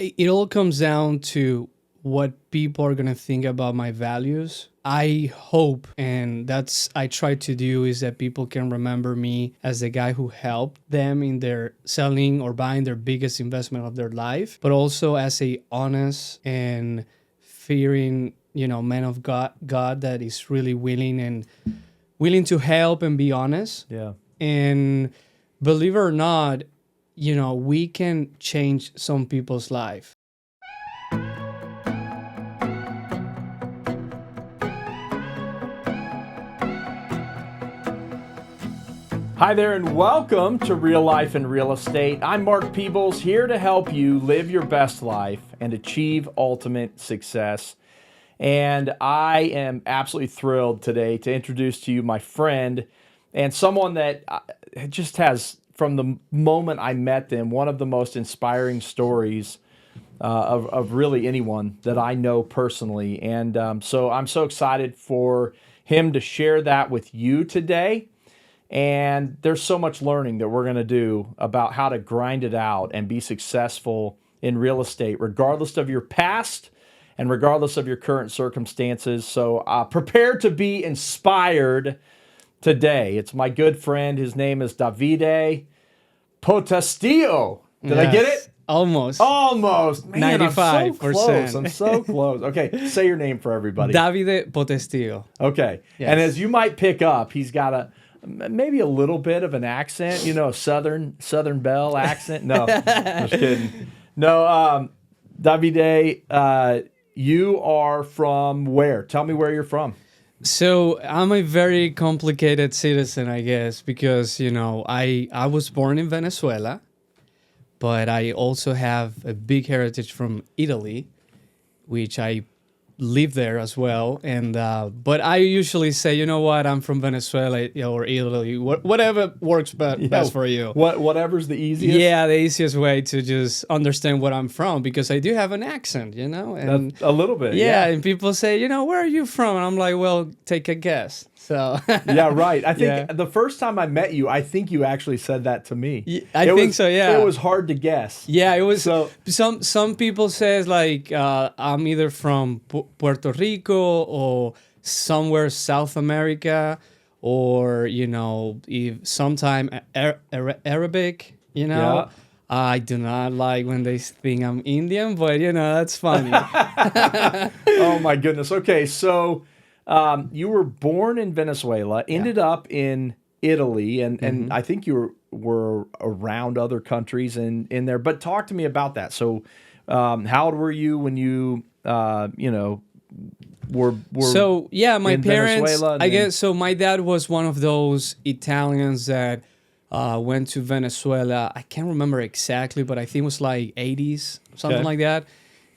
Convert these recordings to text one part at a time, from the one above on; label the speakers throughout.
Speaker 1: it all comes down to what people are gonna think about my values. I hope, and that's I try to do, is that people can remember me as the guy who helped them in their selling or buying their biggest investment of their life, but also as a honest and fearing, man of God that is really willing to help and be honest.
Speaker 2: Yeah.
Speaker 1: And believe it or not, we can change some people's life.
Speaker 2: Hi there and welcome to Real Life and Real Estate. I'm Mark Peebles, here to help you live your best life and achieve ultimate success. And I am absolutely thrilled today to introduce to you my friend and someone that just has, from the moment I met them, one of the most inspiring stories of really anyone that I know personally. And so I'm so excited for him to share that with you today. And there's so much learning that we're going to do about how to grind it out and be successful in real estate, regardless of your past and regardless of your current circumstances. So prepare to be inspired today. It's my good friend. His name is Davide Potestio. Did I get it?
Speaker 1: Almost.
Speaker 2: Almost. Man,
Speaker 1: 95%.
Speaker 2: I'm so close. Okay, say your name for everybody.
Speaker 1: Davide Potestio.
Speaker 2: Okay.
Speaker 1: Yes.
Speaker 2: And as you might pick up, he's got maybe a little bit of an accent, a Southern Belle accent. No, just kidding. No, Davide, you are from where? Tell me where you're from.
Speaker 1: So I'm a very complicated citizen, I guess, because, I was born in Venezuela, but I also have a big heritage from Italy, which I live there as well. And but I usually say, you know what, I'm from Venezuela or Italy, whatever works best for you.
Speaker 2: Whatever's the easiest.
Speaker 1: Yeah, the easiest way to just understand where I'm from, because I do have an accent, and
Speaker 2: a little bit.
Speaker 1: Yeah, and people say, where are you from? And I'm like, well, take a guess. So
Speaker 2: yeah, right. I think the first time I met you, I think you actually said that to me.
Speaker 1: I think so. Yeah,
Speaker 2: it was hard to guess.
Speaker 1: Yeah, it was.
Speaker 2: So
Speaker 1: some people says like I'm either from Puerto Rico or somewhere South America, or if sometime Arabic.
Speaker 2: Yeah.
Speaker 1: I do not like when they think I'm Indian, but that's funny.
Speaker 2: Oh my goodness. Okay, so you were born in Venezuela, ended up in Italy, and I think you were around other countries in there. But talk to me about that. So, how old were you when you were
Speaker 1: So yeah, my parents.
Speaker 2: Venezuela,
Speaker 1: I guess so. My dad was one of those Italians that went to Venezuela. I can't remember exactly, but I think it was like 80s, something like that.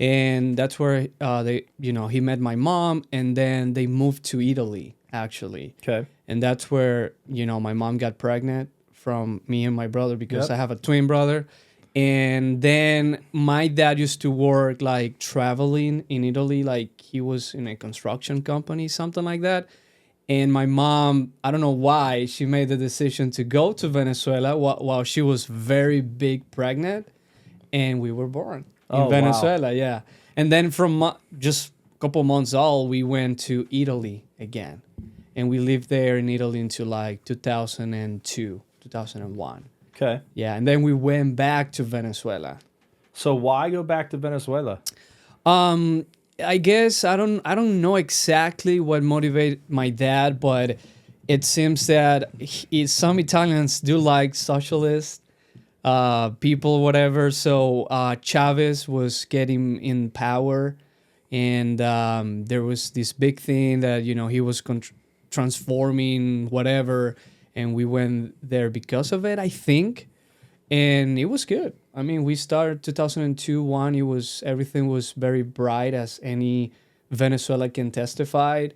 Speaker 1: And that's where he met my mom, and then they moved to Italy, actually.
Speaker 2: Okay.
Speaker 1: And that's where, my mom got pregnant from me and my brother, because I have a twin brother. And then my dad used to work like traveling in Italy, like he was in a construction company, something like that. And my mom, I don't know why, she made the decision to go to Venezuela while she was very big pregnant, and we were born in Venezuela. Wow. Yeah. And then from just a couple months old, we went to Italy again, and we lived there in Italy until like 2002, 2001.
Speaker 2: Okay.
Speaker 1: Yeah, and then we went back to Venezuela.
Speaker 2: So why go back to Venezuela?
Speaker 1: I guess I don't know exactly what motivated my dad, but it seems that some Italians do like socialist people, whatever. So Chavez was getting in power, and there was this big thing that he was transforming whatever, and we went there because of it, I think, and it was good. I mean, we started 2002-1. Everything was very bright, as any Venezuela can testify.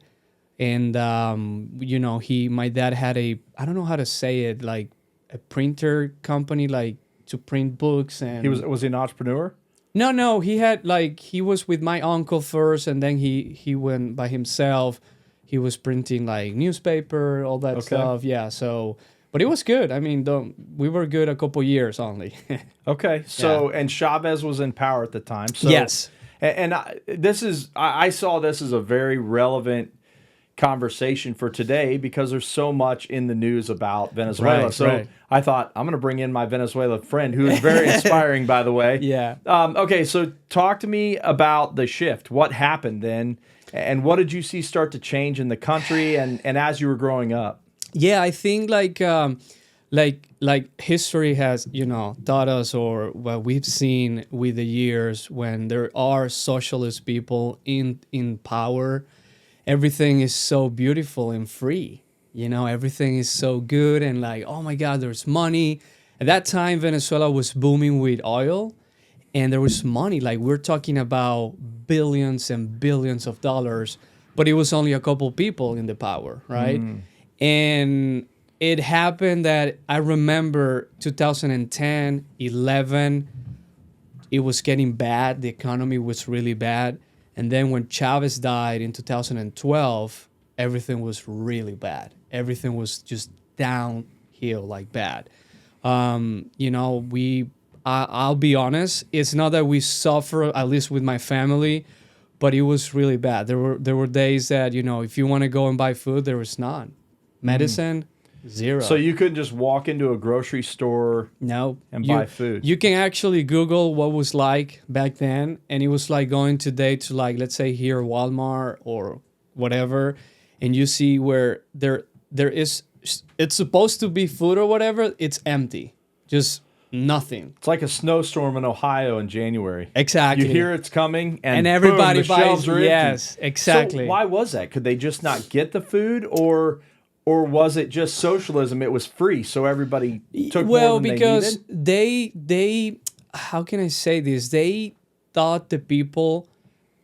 Speaker 1: And my dad had I don't know how to say it, like a printer company, like to print books. And
Speaker 2: was he an entrepreneur?
Speaker 1: No, he was with my uncle first, and then he went by himself. He was printing like newspaper, all that stuff. Yeah, so But it was good. I mean, we were good a couple years only.
Speaker 2: Okay. So, and Chavez was in power at the time. So,
Speaker 1: Yes.
Speaker 2: I saw this as a very relevant conversation for today because there's so much in the news about Venezuela.
Speaker 1: Right,
Speaker 2: So
Speaker 1: right.
Speaker 2: I thought I'm going to bring in my Venezuela friend, who is very inspiring, by the way.
Speaker 1: Yeah.
Speaker 2: Okay. So talk to me about the shift. What happened then? And what did you see start to change in the country and as you were growing up?
Speaker 1: Yeah, I think like history has, taught us, or what we've seen with the years, when there are socialist people in power, everything is so beautiful and free. Everything is so good and like, oh my God, there's money. At that time, Venezuela was booming with oil, and there was money. Like, we're talking about billions and billions of dollars, but it was only a couple people in the power, right? And it happened that I remember 2010, 11, it was getting bad. The economy was really bad. And then when Chavez died in 2012, everything was really bad. Everything was just downhill, like bad. I'll be honest, it's not that we suffer, at least with my family, but it was really bad. There were days that, if you want to go and buy food, there was none. Medicine, zero.
Speaker 2: So you couldn't just walk into a grocery store
Speaker 1: No.
Speaker 2: and buy food.
Speaker 1: You can actually Google what was like back then, and it was like going today to, like, let's say here Walmart or whatever, and you see where there is, it's supposed to be food or whatever, it's empty. Just nothing.
Speaker 2: It's like a snowstorm in Ohio in January.
Speaker 1: Exactly.
Speaker 2: You hear it's coming, and
Speaker 1: everybody
Speaker 2: boom, the shelves
Speaker 1: buys.
Speaker 2: are empty.
Speaker 1: Yes, exactly.
Speaker 2: So why was that? Could they just not get the food, or was it just socialism? It was free, so everybody took more than
Speaker 1: because
Speaker 2: they needed?
Speaker 1: they how can I say this? They thought the people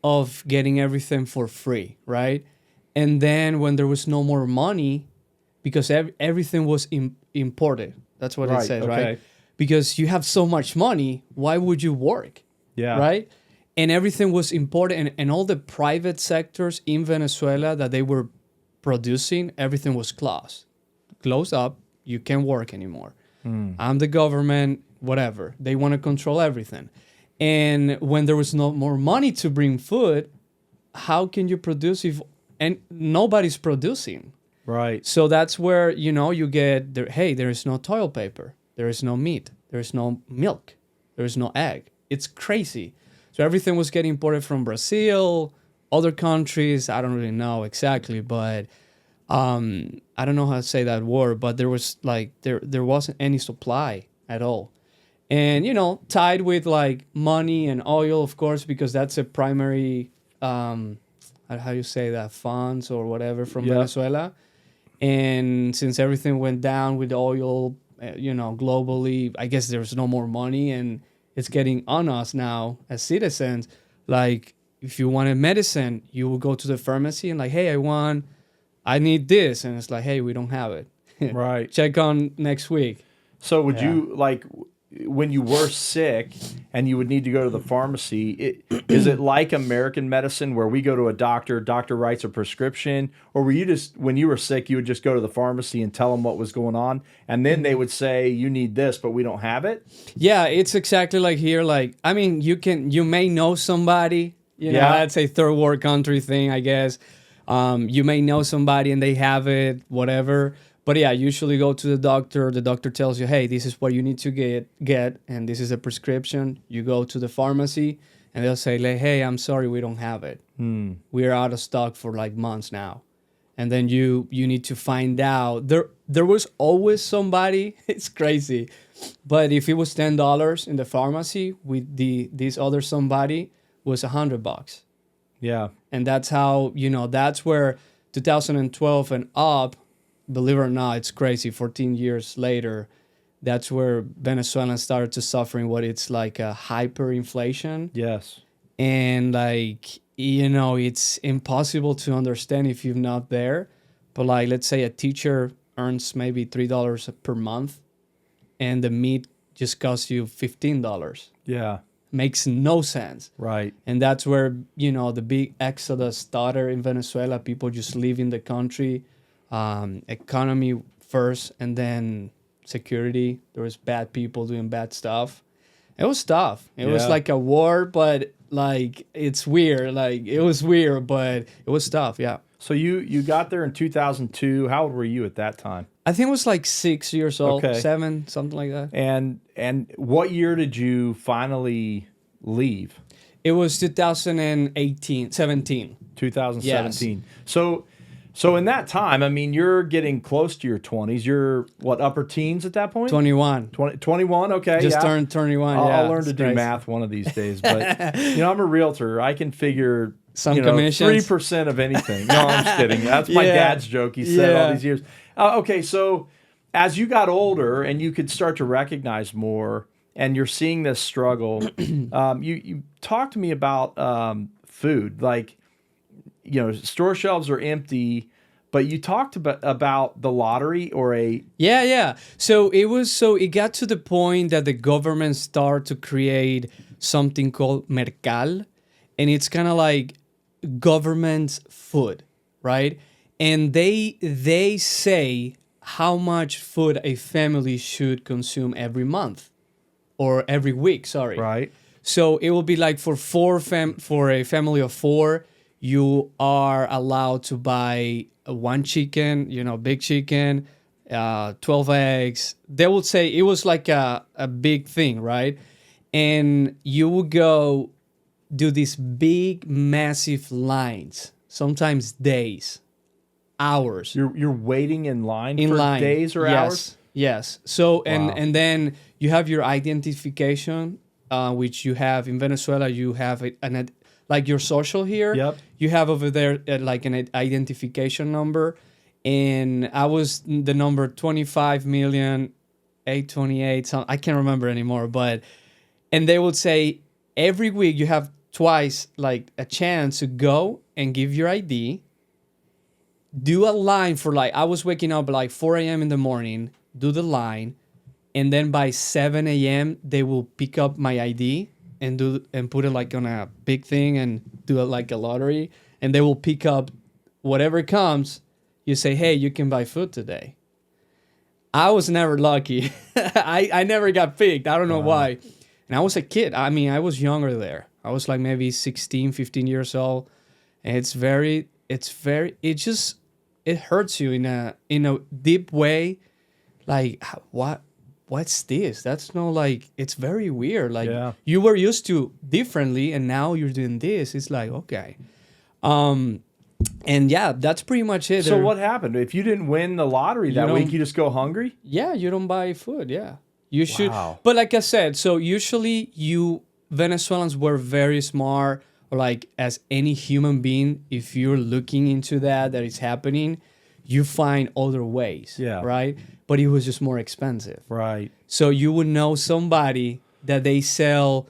Speaker 1: of getting everything for free, right? And then when there was no more money, because everything was imported. That's what it
Speaker 2: Right,
Speaker 1: says,
Speaker 2: okay.
Speaker 1: right? Because you have so much money, why would you work?
Speaker 2: Yeah.
Speaker 1: Right? And everything was imported, and all the private sectors in Venezuela that they were producing, everything was closed up. You can't work anymore. I'm the government, whatever. They want to control everything. And when there was no more money to bring food, how can you produce if and nobody's producing?
Speaker 2: Right.
Speaker 1: So that's where, you get there. Hey, there is no toilet paper. There is no meat. There is no milk. There is no egg. It's crazy. So everything was getting imported from Brazil, other countries. I don't really know exactly, but I don't know how to say that word. But there was like there wasn't any supply at all, and tied with like money and oil, of course, because that's a primary how you say that, funds or whatever from Venezuela. And since everything went down with oil, globally, I guess there's no more money, and it's getting on us now as citizens. Like, if you wanted medicine, you will go to the pharmacy and like, hey, I need this. And it's like, hey, we don't have it.
Speaker 2: Right.
Speaker 1: Check on next week.
Speaker 2: So would you, like, when you were sick and you would need to go to the pharmacy, is it like American medicine where we go to a doctor writes a prescription, or were you just, when you were sick, you would just go to the pharmacy and tell them what was going on, and then they would say, you need this, but we don't have it?
Speaker 1: Yeah, it's exactly like here. Like, I mean, you may know somebody, that's a third world country thing, I guess. You may know somebody and they have it, whatever. But yeah, usually go to the doctor. The doctor tells you, hey, this is what you need to get, and this is a prescription. You go to the pharmacy, and they'll say, like, hey, I'm sorry, we don't have it. We're out of stock for like months now. And then you need to find out. There was always somebody. It's crazy. But if it was $10 in the pharmacy, with this other somebody was $100.
Speaker 2: Yeah.
Speaker 1: And that's how, that's where 2012 and up, believe it or not, it's crazy. 14 years later, that's where Venezuelans started to suffering what it's like a hyperinflation.
Speaker 2: Yes.
Speaker 1: And like, it's impossible to understand if you're not there. But like, let's say a teacher earns maybe $3 per month, and the meat just costs you $15.
Speaker 2: Yeah.
Speaker 1: Makes no sense.
Speaker 2: Right.
Speaker 1: And that's where, the big exodus started in Venezuela. People just leaving the country. Economy first, and then security. There was bad people doing bad stuff. It was tough. It was
Speaker 2: Yeah.
Speaker 1: like a war, but like it's weird. Like it was weird, but it was tough. Yeah.
Speaker 2: So you got there in 2002. How old were you at that time?
Speaker 1: I think it was like 6 years old,
Speaker 2: Okay.
Speaker 1: 7, something like that.
Speaker 2: And what year did you finally leave?
Speaker 1: It was 2018, 17.
Speaker 2: 2017. So in that time, I mean, you're getting close to your 20s. You're what, upper teens at that point?
Speaker 1: 21.
Speaker 2: 21. Okay,
Speaker 1: Just
Speaker 2: yeah.
Speaker 1: turned 21.
Speaker 2: I'll,
Speaker 1: Yeah,
Speaker 2: I'll learn to
Speaker 1: it's
Speaker 2: do
Speaker 1: crazy.
Speaker 2: math one of these days. But I'm a realtor. I can figure
Speaker 1: Some commissions.
Speaker 2: 3% of anything. No, I'm just kidding. That's my
Speaker 1: Yeah.
Speaker 2: dad's joke. He said all
Speaker 1: Yeah.
Speaker 2: these years. Okay, so as you got older and you could start to recognize more, and you're seeing this struggle, you talked to me about food. Like, store shelves are empty, but you talked about the lottery or a
Speaker 1: Yeah. So it got to the point that the government started to create something called mercal, and it's kind of like government's food, right? And they say how much food a family should consume every month or every week, sorry.
Speaker 2: right.
Speaker 1: So it will be like for for a family of 4, you are allowed to buy one chicken, big chicken, 12 eggs. They would say it was like a big thing, right? And you would go do these big, massive lines, sometimes days, hours.
Speaker 2: You're waiting in line
Speaker 1: In
Speaker 2: for
Speaker 1: line.
Speaker 2: days or
Speaker 1: Yes,
Speaker 2: hours?
Speaker 1: yes. So
Speaker 2: Wow.
Speaker 1: and then you have your identification, which you have in Venezuela. You have like your social here.
Speaker 2: Yep.
Speaker 1: You have over there like an identification number, and I was the number 25,828. So I can't remember anymore, and they would say every week you have twice like a chance to go and give your ID. Do a line for like, I was waking up like 4 a.m. in the morning, do the line, and then by 7 a.m. they will pick up my ID and put it like on a big thing and do it like a lottery, and they will pick up whatever comes. You say, hey, you can buy food today. I was never lucky. I never got picked. I don't know why. And I was a kid. I mean, I was younger there. I was like maybe 16, 15 years old. And it hurts you in a deep way. Like, what's this? That's no, like, it's very weird. Like,
Speaker 2: Yeah.
Speaker 1: you were used to differently, and now you're doing this. It's like, okay. And yeah, that's pretty much it.
Speaker 2: So what happened? If you didn't win the lottery that
Speaker 1: don't-
Speaker 2: week, you just go hungry?
Speaker 1: Yeah, you don't buy food. Yeah, you should.
Speaker 2: Wow.
Speaker 1: But like I said, so usually Venezuelans were very smart, or like as any human being, if you're looking into that is happening, you find other ways.
Speaker 2: Yeah.
Speaker 1: Right. But it was just more expensive.
Speaker 2: Right.
Speaker 1: So you would know somebody that they sell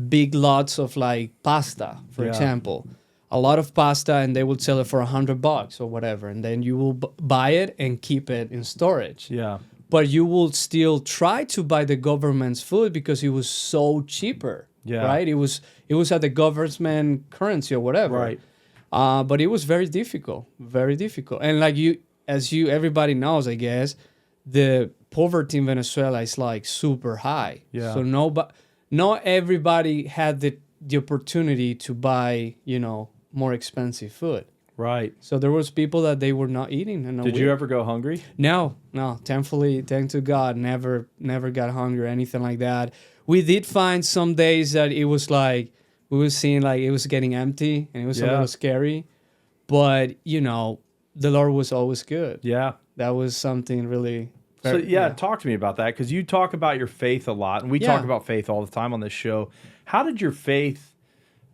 Speaker 1: big lots of like pasta, for
Speaker 2: Yeah.
Speaker 1: example. A lot of pasta, and they would sell it for $100 or whatever, and then you will buy it and keep it in storage.
Speaker 2: Yeah.
Speaker 1: But you will still try to buy the government's food because it was so cheaper.
Speaker 2: Yeah.
Speaker 1: Right. It was at the government currency or whatever.
Speaker 2: Right.
Speaker 1: But it was very difficult, and like everybody knows, I guess, the poverty in Venezuela is like super high.
Speaker 2: Yeah.
Speaker 1: So not everybody had the opportunity to buy, more expensive food.
Speaker 2: Right.
Speaker 1: So there was people that they were not eating. And
Speaker 2: Did you ever go hungry?
Speaker 1: No. Thankfully, thank to God, never got hungry or anything like that. We did find some days that it was like we were seeing like it was getting empty and it was a
Speaker 2: Yeah.
Speaker 1: little scary, but the Lord was always good.
Speaker 2: Yeah.
Speaker 1: That was something really.
Speaker 2: So talk to me about that, because you talk about your faith a lot, and we
Speaker 1: Yeah.
Speaker 2: talk about faith all the time on this show. How did your faith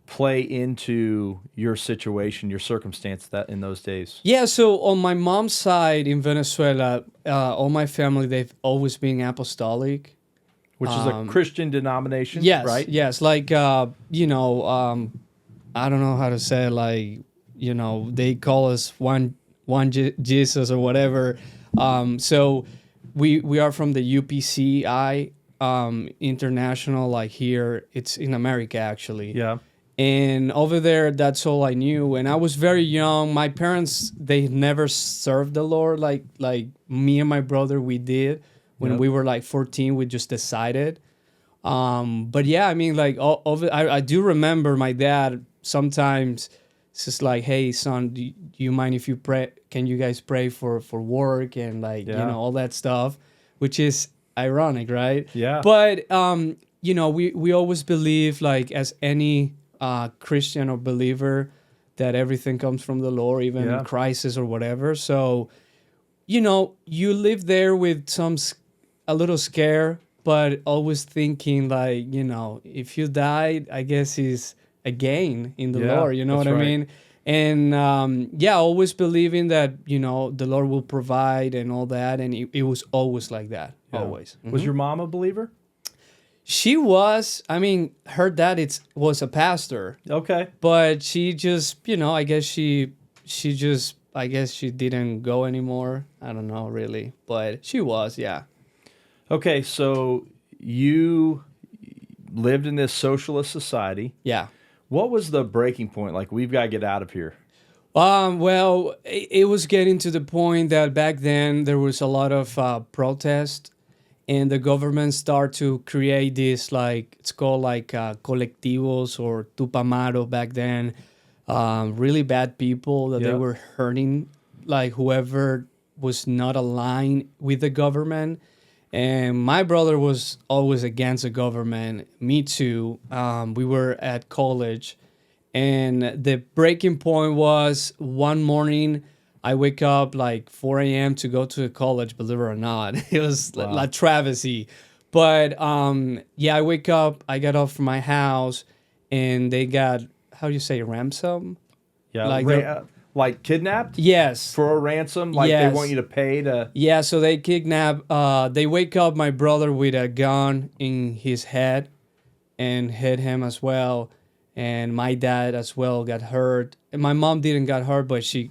Speaker 2: play into your situation, your circumstance that in those days?
Speaker 1: Yeah, so on my mom's side in Venezuela, all my family, they've always been apostolic.
Speaker 2: Which is a Christian denomination,
Speaker 1: Yes,
Speaker 2: right?
Speaker 1: yes. Like, I don't know how to say it, like, they call us one Jesus or whatever. So we are from the UPCI international, like here, it's in America actually.
Speaker 2: Yeah.
Speaker 1: And over there, that's all I knew. And I was very young. My parents, they never served the Lord like me and my brother, we did. When
Speaker 2: Yep.
Speaker 1: we were like 14, we just decided. But yeah, I mean, like, I do remember my dad sometimes it's just like, hey, son, do you mind if you pray? Can you guys pray for work and like,
Speaker 2: Yeah.
Speaker 1: all that stuff, which is ironic, right?
Speaker 2: Yeah.
Speaker 1: But, we always believe, like, as any Christian or believer, that everything comes from the Lord, even
Speaker 2: Yeah.
Speaker 1: in crisis or whatever. So, you live there with a little scare, but always thinking like, if you died, I guess is a gain in the
Speaker 2: Yeah,
Speaker 1: Lord. You know
Speaker 2: that's
Speaker 1: what I
Speaker 2: right.
Speaker 1: mean? And yeah, always believing that the Lord will provide and all that, and it was always like that,
Speaker 2: Yeah.
Speaker 1: always.
Speaker 2: Was your mom a believer?
Speaker 1: She was. I mean, her dad was a pastor,
Speaker 2: Okay.
Speaker 1: but she just, I guess she didn't go anymore. I don't know really, but she was, yeah.
Speaker 2: Okay, so you lived in this socialist society.
Speaker 1: Yeah.
Speaker 2: What was the breaking point? Like, we've got to get out of here.
Speaker 1: Well, it was getting to the point that back then there was a lot of protest, and the government started to create this, like, it's called like colectivos or tupamaro back then. Really bad people that they
Speaker 2: Yep.
Speaker 1: were hurting, like whoever was not aligned with the government. And my brother was always against the government. Me too. We were at college, and the breaking point was one morning. I wake up like 4 a.m. to go to college. Believe it or not, it was
Speaker 2: Wow.
Speaker 1: like travesty. But yeah, I wake up. I got off from my house, and they got, how do you say, ransom?
Speaker 2: Yeah.
Speaker 1: Like
Speaker 2: Like kidnapped
Speaker 1: yes,
Speaker 2: for a ransom? Like they
Speaker 1: Yes.
Speaker 2: want you to pay to.
Speaker 1: yeah. So they kidnap. They wake up my brother with a gun in his head, and hit him as well. And my dad as well got hurt. And my mom didn't get hurt, but she,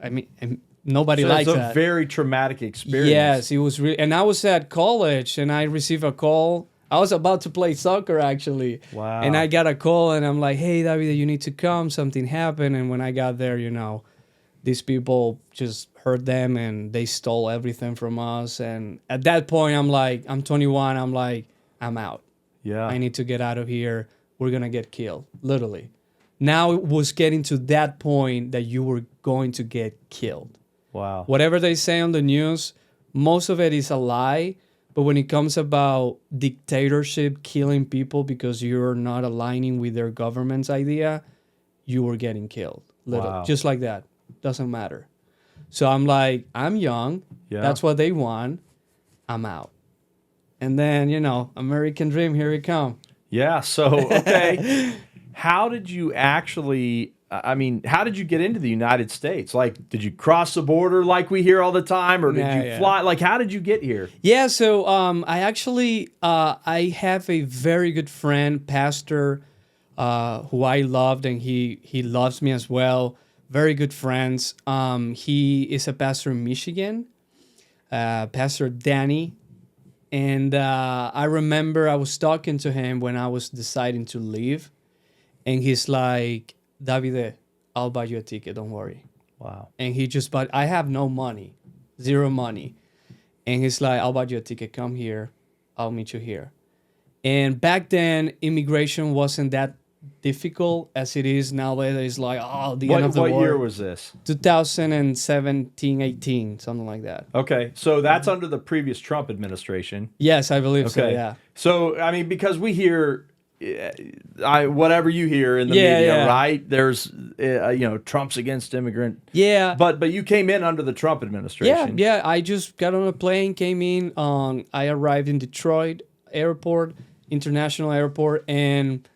Speaker 1: I mean, and nobody
Speaker 2: So
Speaker 1: likes
Speaker 2: it's a
Speaker 1: that.
Speaker 2: very traumatic experience.
Speaker 1: Yes, it was really. And I was at college, and I received a call. I was about to play soccer actually.
Speaker 2: Wow.
Speaker 1: And I got a call, and I'm like, "Hey, Davide, you need to come. Something happened." And when I got there, these people just hurt them, and they stole everything from us. And at that point, I'm 21. I'm like, I'm out.
Speaker 2: Yeah.
Speaker 1: I need to get out of here. We're gonna get killed, literally. Now it was getting to that point that you were going to get killed.
Speaker 2: Wow.
Speaker 1: Whatever they say on the news, most of it is a lie. But when it comes about dictatorship, killing people because you're not aligning with their government's idea, you were getting killed. Literally.
Speaker 2: Wow.
Speaker 1: Just like that. Doesn't matter. So I'm like, I'm young.
Speaker 2: Yeah.
Speaker 1: That's what they want. I'm out. And then, American dream, here it come.
Speaker 2: Yeah. So, okay. How did you actually, how did you get into the United States? Like, did you cross the border like we hear all the time, or did
Speaker 1: Nah,
Speaker 2: you
Speaker 1: yeah.
Speaker 2: fly? Like, how did you get here?
Speaker 1: Yeah, so I actually I have a very good friend, pastor, who I loved, and he loves me as well. Very good friends. He is a pastor in Michigan, Pastor Danny, and I remember I was talking to him when I was deciding to leave, and he's like, "Davide, I'll buy you a ticket. Don't worry."
Speaker 2: Wow.
Speaker 1: And he just bought. I have no money, zero money. And he's like, I'll buy you a ticket. Come here. I'll meet you here. And back then, immigration wasn't that difficult as it is nowadays. It's like, the end of the
Speaker 2: What
Speaker 1: war.
Speaker 2: year was this?
Speaker 1: 2017, 18, something like that.
Speaker 2: Okay. So that's under the previous Trump administration.
Speaker 1: Yes, I believe so,
Speaker 2: Okay.
Speaker 1: yeah.
Speaker 2: So, because we hear, whatever you hear in the
Speaker 1: Yeah,
Speaker 2: media,
Speaker 1: yeah.
Speaker 2: right? There's, Trump's against immigrant.
Speaker 1: Yeah.
Speaker 2: But you came in under the Trump administration.
Speaker 1: Yeah. I just got on a plane, came in. I arrived in Detroit Airport, International Airport, and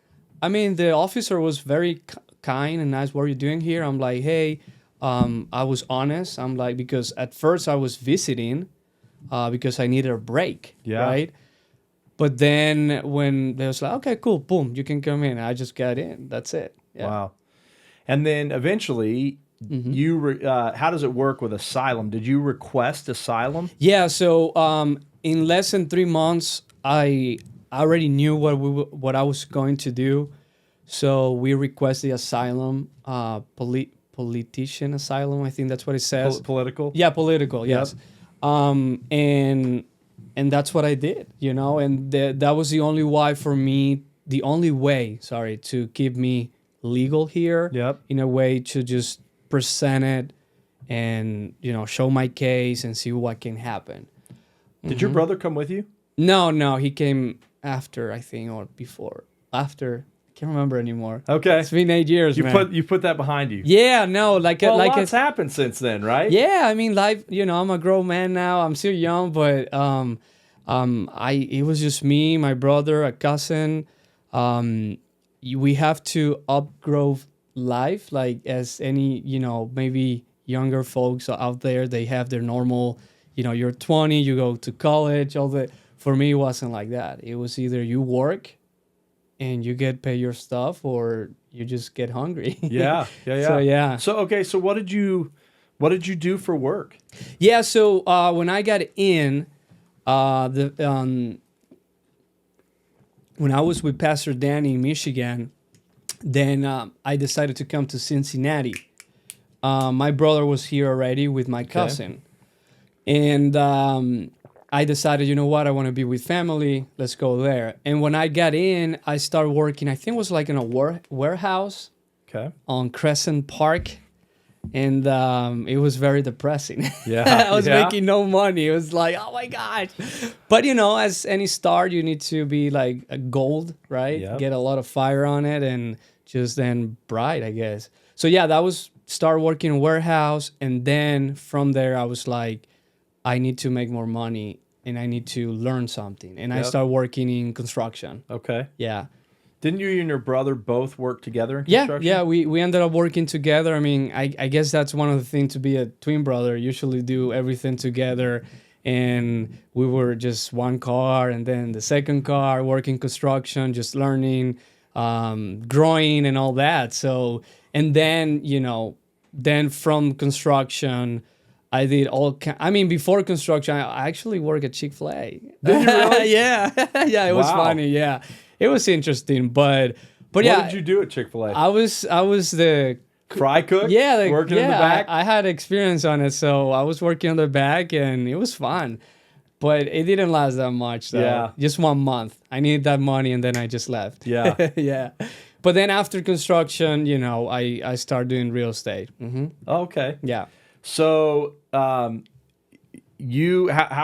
Speaker 1: I mean the officer was very kind and nice. What are you doing here? I'm like, hey, I was honest. I'm like, because at first I was visiting, because I needed a break,
Speaker 2: Yeah.
Speaker 1: right? But then when they was like, okay, cool, boom, you can come in. I just got in. That's it. Yeah.
Speaker 2: Wow. And then eventually, how does it work with asylum? Did you request asylum?
Speaker 1: Yeah, so in less than 3 months, I already knew what I was going to do. So we request the asylum, politician asylum. I think that's what it says.
Speaker 2: Political?
Speaker 1: Yeah, political.
Speaker 2: Yep.
Speaker 1: Yes. And that's what I did, and that was the only way for me, the only way, sorry, to keep me legal here.
Speaker 2: Yep.
Speaker 1: In a way to just present it and show my case and see what can happen.
Speaker 2: Did your brother come with you?
Speaker 1: No, he came after, I think, or before. After, I can't remember anymore.
Speaker 2: Okay.
Speaker 1: It's been 8 years, man.
Speaker 2: You put that behind you.
Speaker 1: Yeah, no, like
Speaker 2: Well,
Speaker 1: like
Speaker 2: lots happened since then, right?
Speaker 1: yeah, I mean, life. I'm a grown man now. I'm still young, but it was just me, my brother, a cousin. We have to outgrow life, like as any maybe younger folks out there. They have their normal. You're 20, you go to college. All the For me, it wasn't like that. It was either you work and you get paid your stuff, or you just get hungry.
Speaker 2: Yeah.
Speaker 1: So yeah.
Speaker 2: So okay, so what did you do for work?
Speaker 1: Yeah. So when I got in, when I was with Pastor Danny in Michigan, then I decided to come to Cincinnati. My brother was here already with my cousin, and I decided, you know what, I want to be with family. Let's go there. And when I got in, I started working. I think it was like in a warehouse.
Speaker 2: Okay.
Speaker 1: On Crescent Park, and it was very depressing.
Speaker 2: Yeah.
Speaker 1: I was making no money. It was like, oh my gosh. But as any start, you need to be like a gold, right?
Speaker 2: Yep.
Speaker 1: Get a lot of fire on it, and just then bright, I guess. So yeah, that was start working in a warehouse, and then from there I was like, I need to make more money and I need to learn something. And I started working in construction.
Speaker 2: Okay.
Speaker 1: Yeah.
Speaker 2: Didn't you and your brother both work together in
Speaker 1: Yeah,
Speaker 2: construction?
Speaker 1: yeah, we ended up working together. I mean, I guess that's one of the things to be a twin brother. Usually do everything together. And we were just one car, and then the second car, working construction, just learning, growing and all that. So, and then, then from construction, I did before construction, I actually worked at Chick-fil-A.
Speaker 2: Did you really?
Speaker 1: Yeah. Yeah, it was
Speaker 2: Wow.
Speaker 1: funny. Yeah. It was interesting, but
Speaker 2: What
Speaker 1: yeah.
Speaker 2: did you do at Chick-fil-A?
Speaker 1: I was the
Speaker 2: Fry cook?
Speaker 1: yeah,
Speaker 2: Working in the back?
Speaker 1: I had experience on it, so I was working on the back, and it was fun. But it didn't last that much, though.
Speaker 2: Yeah.
Speaker 1: Just 1 month. I needed that money, and then I just left.
Speaker 2: Yeah.
Speaker 1: Yeah. But then after construction, I started doing real estate.
Speaker 2: Okay.
Speaker 1: Yeah.
Speaker 2: So, how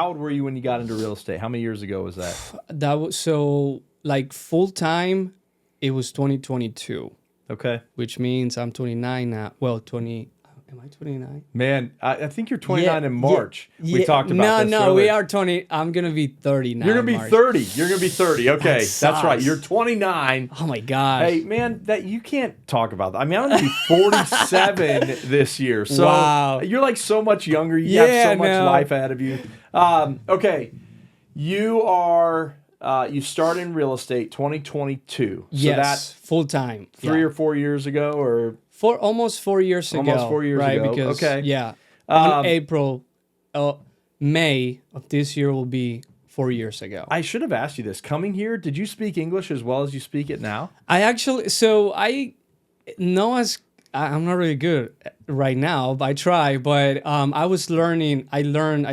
Speaker 2: old were you when you got into real estate? How many years ago was that?
Speaker 1: That was so like full time. It was 2022,
Speaker 2: Okay.
Speaker 1: which means I'm 29 now. Well, 20. Am I 29?
Speaker 2: Man, I think you're 29 in March.
Speaker 1: Yeah.
Speaker 2: We talked about this
Speaker 1: No, we
Speaker 2: earlier.
Speaker 1: are 20. I'm going to be 30 now.
Speaker 2: You're going to be
Speaker 1: March.
Speaker 2: 30. You're going to be 30. Okay. That's
Speaker 1: sucks.
Speaker 2: right. You're 29.
Speaker 1: Oh my gosh.
Speaker 2: Hey, man, that you can't talk about that. I mean, I'm going to be 47 this year. So
Speaker 1: Wow.
Speaker 2: you're like so much younger. You have
Speaker 1: Yeah,
Speaker 2: so much
Speaker 1: no.
Speaker 2: life ahead of you. Okay. You are, you started in real estate 2022. So
Speaker 1: Yes,
Speaker 2: that's
Speaker 1: full time.
Speaker 2: 3 or 4 years ago, or
Speaker 1: Almost 4 years ago.
Speaker 2: Almost 4 years
Speaker 1: right?
Speaker 2: ago.
Speaker 1: Because,
Speaker 2: Okay.
Speaker 1: Yeah.
Speaker 2: Um,
Speaker 1: On May of this year will be 4 years ago.
Speaker 2: I should have asked you this. Coming here, did you speak English as well as you speak it now?
Speaker 1: I'm not really good right now, but I try. But I was learning. I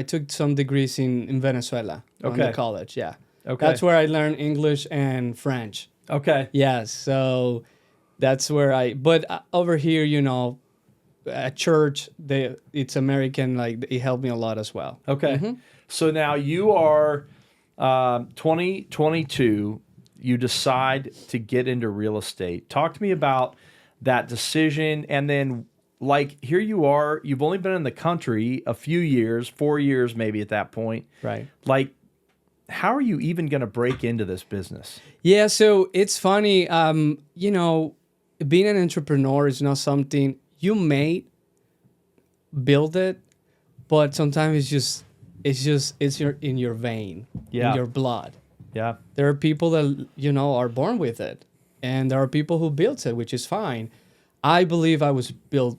Speaker 1: took some degrees in Venezuela. On
Speaker 2: Okay.
Speaker 1: the college. Yeah.
Speaker 2: Okay.
Speaker 1: That's where I learned English and French.
Speaker 2: Okay.
Speaker 1: Yes. So that's where but over here, at church, it's American. Like it helped me a lot as well.
Speaker 2: Okay. So now you are 2022. You decide to get into real estate. Talk to me about that decision. And then, like, here you are. You've only been in the country a few years, 4 years maybe at that point.
Speaker 1: Right.
Speaker 2: Like, how are you even going to break into this business?
Speaker 1: Yeah. So it's funny. Being an entrepreneur is not something you may build it, but sometimes it's in your vein,
Speaker 2: Yeah.
Speaker 1: in your blood.
Speaker 2: Yeah.
Speaker 1: There are people that are born with it, and there are people who built it, which is fine. I believe I was built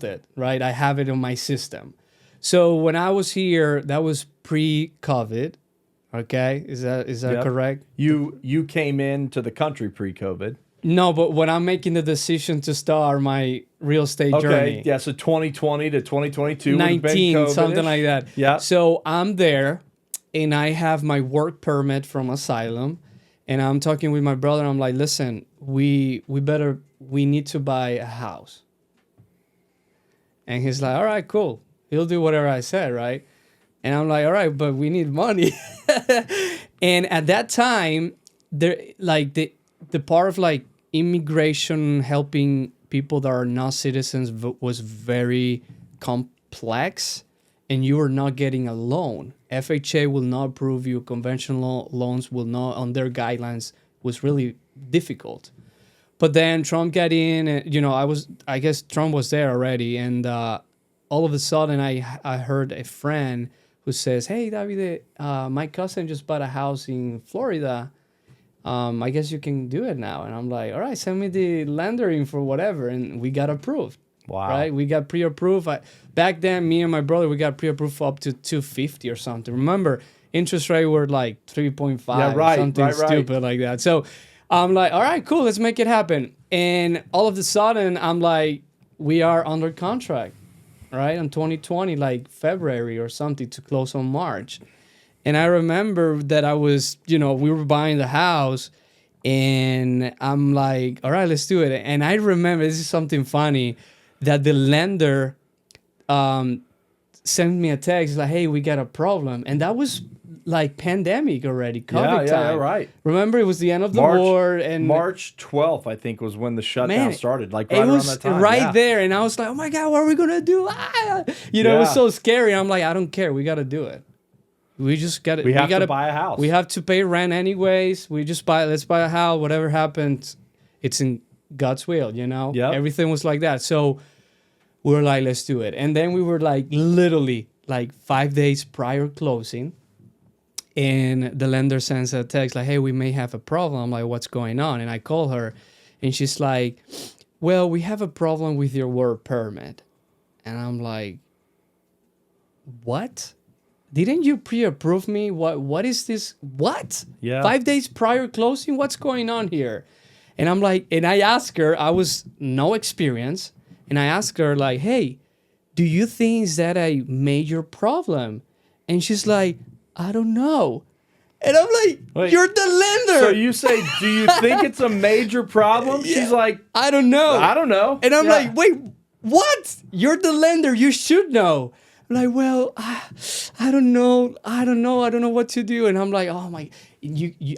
Speaker 1: it, right? I have it in my system. So when I was here, that was pre-COVID. Okay, is that
Speaker 2: Yep.
Speaker 1: correct?
Speaker 2: You came into the country pre-COVID.
Speaker 1: No, but when I'm making the decision to start my real estate
Speaker 2: Okay,
Speaker 1: journey,
Speaker 2: yeah, so 2020 to 2022 would have been
Speaker 1: 19,
Speaker 2: COVID-ish.
Speaker 1: something like that.
Speaker 2: Yeah.
Speaker 1: So I'm there and I have my work permit from asylum and I'm talking with my brother. I'm like, listen, we need to buy a house. And he's like, all right, cool. He'll do whatever I said, right? And I'm like, all right, but we need money. And at that time, there like the part of like immigration helping people that are not citizens was very complex, and you were not getting a loan. FHA will not approve you. Conventional loans will not, on their guidelines, was really difficult. But then Trump got in, and I guess Trump was there already, and all of a sudden I heard a friend who says, "Hey, Davide, my cousin just bought a house in Florida. I guess you can do it now." And I'm like, "All right, send me the lender info, whatever," and we got approved.
Speaker 2: Wow.
Speaker 1: Right? We got pre-approved. Back then, me and my brother, we got pre-approved for up to 250 or something. Remember, interest rate were like 3.5, something stupid like that. So I'm like, all right, cool, let's make it happen. And all of a sudden, I'm like, we are under contract, right? In 2020, like February or something, to close on March. And I remember that I was, we were buying the house and I'm like, all right, let's do it. And I remember, this is something funny, that the lender sent me a text like, hey, we got a problem. And that was like pandemic already, COVID time.
Speaker 2: Yeah, right.
Speaker 1: Remember, it was the end of the war. And
Speaker 2: March 12th, I think, was when the shutdown started, like right
Speaker 1: it was
Speaker 2: around that time.
Speaker 1: Right there. And I was like, oh my God, what are we going to do? It was so scary. I'm like, I don't care. We got to do it. We just got to.
Speaker 2: We have to buy a house.
Speaker 1: We have to pay rent anyways. Let's buy a house. Whatever happens, it's in God's will,
Speaker 2: Yep.
Speaker 1: Everything was like that. So we were like, let's do it. And then we were like literally like 5 days prior closing. And the lender sends a text like, hey, we may have a problem. I'm like, what's going on? And I call her and she's like, well, we have a problem with your work permit. And I'm like, what? Didn't you pre-approve me? What is this? What?
Speaker 2: Yeah.
Speaker 1: 5 days prior closing? What's going on here? And I'm like, and I asked her, I was no experience. And I asked her like, hey, do you think is that a major problem? And she's like, I don't know. And I'm like, wait, you're the lender.
Speaker 2: So you say, do you think it's a major problem? Yeah. She's like,
Speaker 1: I don't know.
Speaker 2: I don't know.
Speaker 1: And I'm like, wait, what? You're the lender. You should know. I'm like, well, I don't know. I don't know what to do. And I'm like, oh my,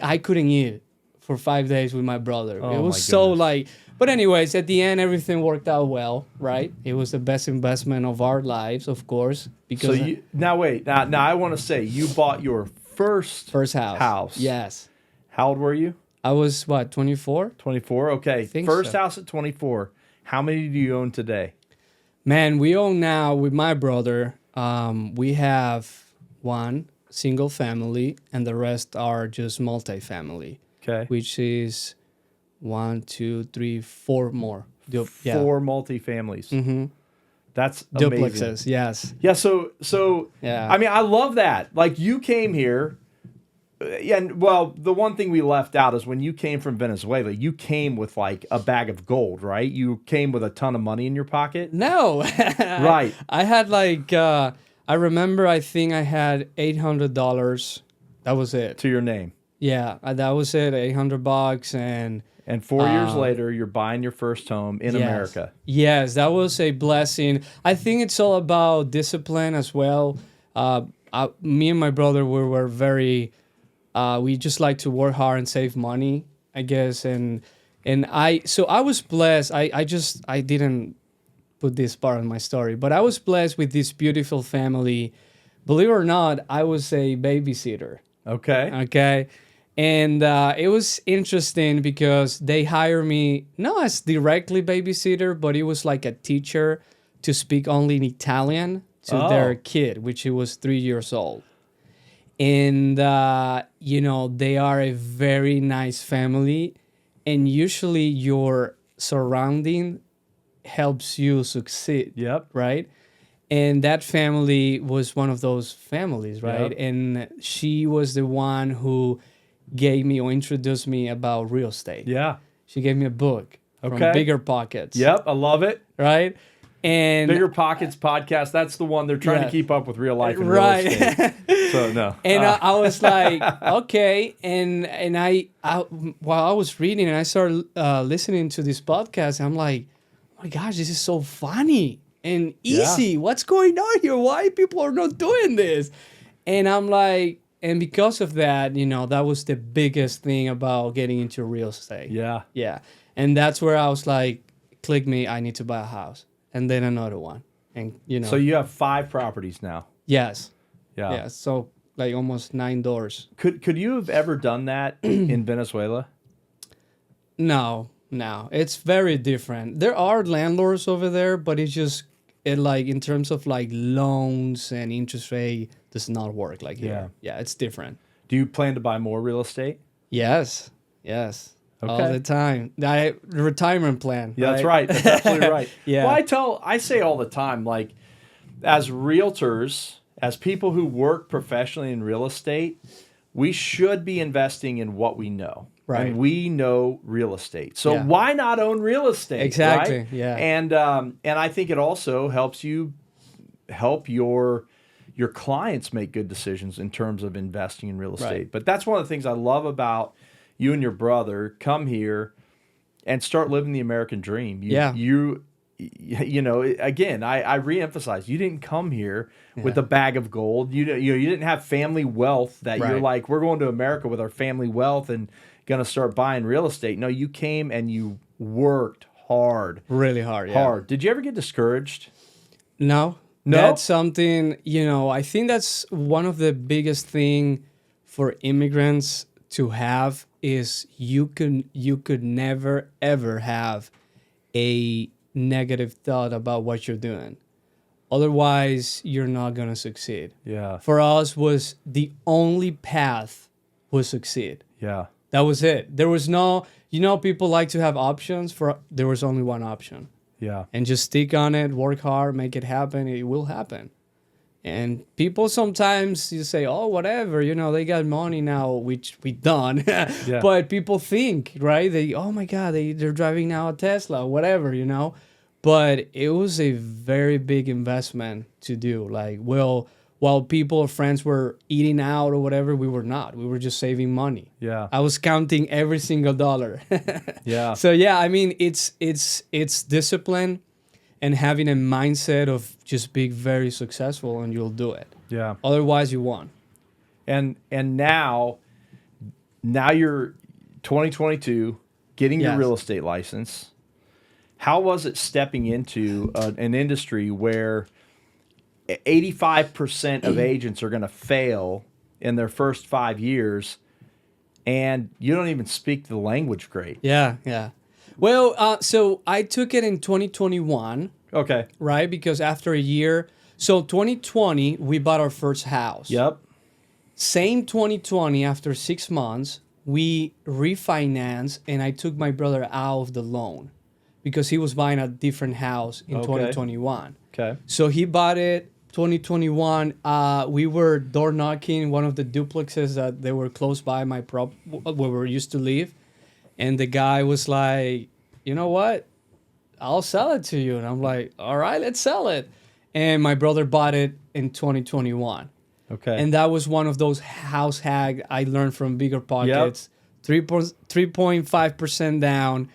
Speaker 1: I couldn't eat for 5 days with my brother.
Speaker 2: Oh,
Speaker 1: it was so like, but anyways, at the end, everything worked out well, right? It was the best investment of our lives, of course. Because
Speaker 2: so now I want to say, you bought your first house.
Speaker 1: Yes.
Speaker 2: How old were you?
Speaker 1: I was, 24?
Speaker 2: 24, okay. First house at 24. How many do you own today?
Speaker 1: Man, we own now with my brother, we have one single family and the rest are just multifamily.
Speaker 2: Okay.
Speaker 1: Which is 1, 2, 3, 4 more.
Speaker 2: Yeah. 4 multifamilies.
Speaker 1: Mm-hmm.
Speaker 2: That's amazing.
Speaker 1: Duplexes, yes.
Speaker 2: Yeah, so
Speaker 1: yeah.
Speaker 2: I mean, I love that. Like, you came here, and well, the one thing we left out is when you came from Venezuela, you came with like a bag of gold, right? You came with a ton of money in your pocket?
Speaker 1: No.
Speaker 2: Right.
Speaker 1: I had like, I remember, I think I had $800. That was it.
Speaker 2: To your name.
Speaker 1: Yeah, that was it, $800.
Speaker 2: And 4 years later, you're buying your first home in America.
Speaker 1: Yes, that was a blessing. I think it's all about discipline as well. Me and my brother, we were very, we just like to work hard and save money, I guess. And I was blessed. I didn't put this part in my story, but I was blessed with this beautiful family. Believe it or not, I was a babysitter. Okay. And it was interesting because they hired me not as directly babysitter, but it was like a teacher to speak only in Italian to their kid, which was 3 years old. And, they are a very nice family. And usually your surrounding helps you succeed.
Speaker 2: Yep.
Speaker 1: Right? And that family was one of those families, right?
Speaker 2: Yep.
Speaker 1: And she was the one who gave me or introduced me about real estate.
Speaker 2: Yeah.
Speaker 1: She gave me a book from
Speaker 2: Okay.
Speaker 1: Bigger Pockets.
Speaker 2: Yep, I love it.
Speaker 1: Right? And
Speaker 2: Bigger Pockets podcast. That's the one they're trying
Speaker 1: Yeah.
Speaker 2: to keep up with real life and
Speaker 1: Right.
Speaker 2: real estate. So no.
Speaker 1: And I was like, okay. And I while I was reading and I started listening to this podcast, I'm like, oh my gosh, this is so funny and easy. What's going on here? Why people are not doing this? And I'm like, and because of that, that was the biggest thing about getting into real estate.
Speaker 2: Yeah.
Speaker 1: Yeah. And that's where I was like, click me, I need to buy a house. And then another one. And,
Speaker 2: So you have 5 properties now.
Speaker 1: Yes.
Speaker 2: Yeah.
Speaker 1: Yeah. So like almost 9 doors.
Speaker 2: Could you have ever done that in Venezuela?
Speaker 1: No. It's very different. There are landlords over there, but it like in terms of like loans and interest rate does not work like here. Yeah, it's different.
Speaker 2: Do you plan to buy more real estate?
Speaker 1: Yes. All
Speaker 2: Okay.
Speaker 1: the time. The retirement plan.
Speaker 2: Yeah, that's right. That's absolutely right.
Speaker 1: Yeah.
Speaker 2: Well, I say all the time, like, as realtors, as people who work professionally in real estate, we should be investing in what we know.
Speaker 1: Right.
Speaker 2: And we know real estate. So
Speaker 1: Yeah.
Speaker 2: why not own real estate?
Speaker 1: Exactly,
Speaker 2: Right?
Speaker 1: yeah.
Speaker 2: And I think it also helps you help your clients make good decisions in terms of investing in real estate.
Speaker 1: Right.
Speaker 2: But that's one of the things I love about you and your brother. Come here and start living the American dream. You know, again, I reemphasize, you didn't come here with a bag of gold. You didn't have family wealth that you're
Speaker 1: Right.
Speaker 2: like, we're going to America with our family wealth and going to start buying real estate. No, you came and you worked hard.
Speaker 1: Really hard. Yeah.
Speaker 2: Hard. Did you ever get discouraged?
Speaker 1: No.
Speaker 2: No?
Speaker 1: That's something, I think that's one of the biggest thing for immigrants to have is you could never ever have a negative thought about what you're doing. Otherwise, you're not going to succeed.
Speaker 2: Yeah.
Speaker 1: For us was the only path was succeed.
Speaker 2: Yeah.
Speaker 1: That was it. There was no, people like to have options. There was only one option.
Speaker 2: Yeah.
Speaker 1: And just stick on it, work hard, make it happen. It will happen. And people sometimes you say, oh, whatever, they got money now, which we don't. But people think, right? Oh my God, they're driving now a Tesla, whatever, But it was a very big investment to do. Like, well, while people or friends were eating out or whatever, we were not. We were just saving money.
Speaker 2: Yeah.
Speaker 1: I was counting every single dollar.
Speaker 2: Yeah.
Speaker 1: So yeah, I mean, it's discipline and having a mindset of just being very successful, and you'll do it.
Speaker 2: Yeah.
Speaker 1: Otherwise, you won't.
Speaker 2: And now you're 2022, getting your
Speaker 1: Yes.
Speaker 2: real estate license. How was it stepping into an industry where 85% of agents are going to fail in their first 5 years, and you don't even speak the language great?
Speaker 1: Yeah. Well, so I took it in 2021,
Speaker 2: Okay.
Speaker 1: right? Because after a year, so 2020, we bought our first house.
Speaker 2: Yep.
Speaker 1: Same 2020, after 6 months, we refinanced, and I took my brother out of the loan because he was buying a different house in 2021.
Speaker 2: Okay.
Speaker 1: So he bought it 2021. We were door knocking one of the duplexes that they were close by my where we used to live. And the guy was like, you know what? I'll sell it to you. And I'm like, all right, let's sell it. And my brother bought it in 2021.
Speaker 2: Okay.
Speaker 1: And that was one of those house hack I learned from Bigger Pockets. 3.5% down,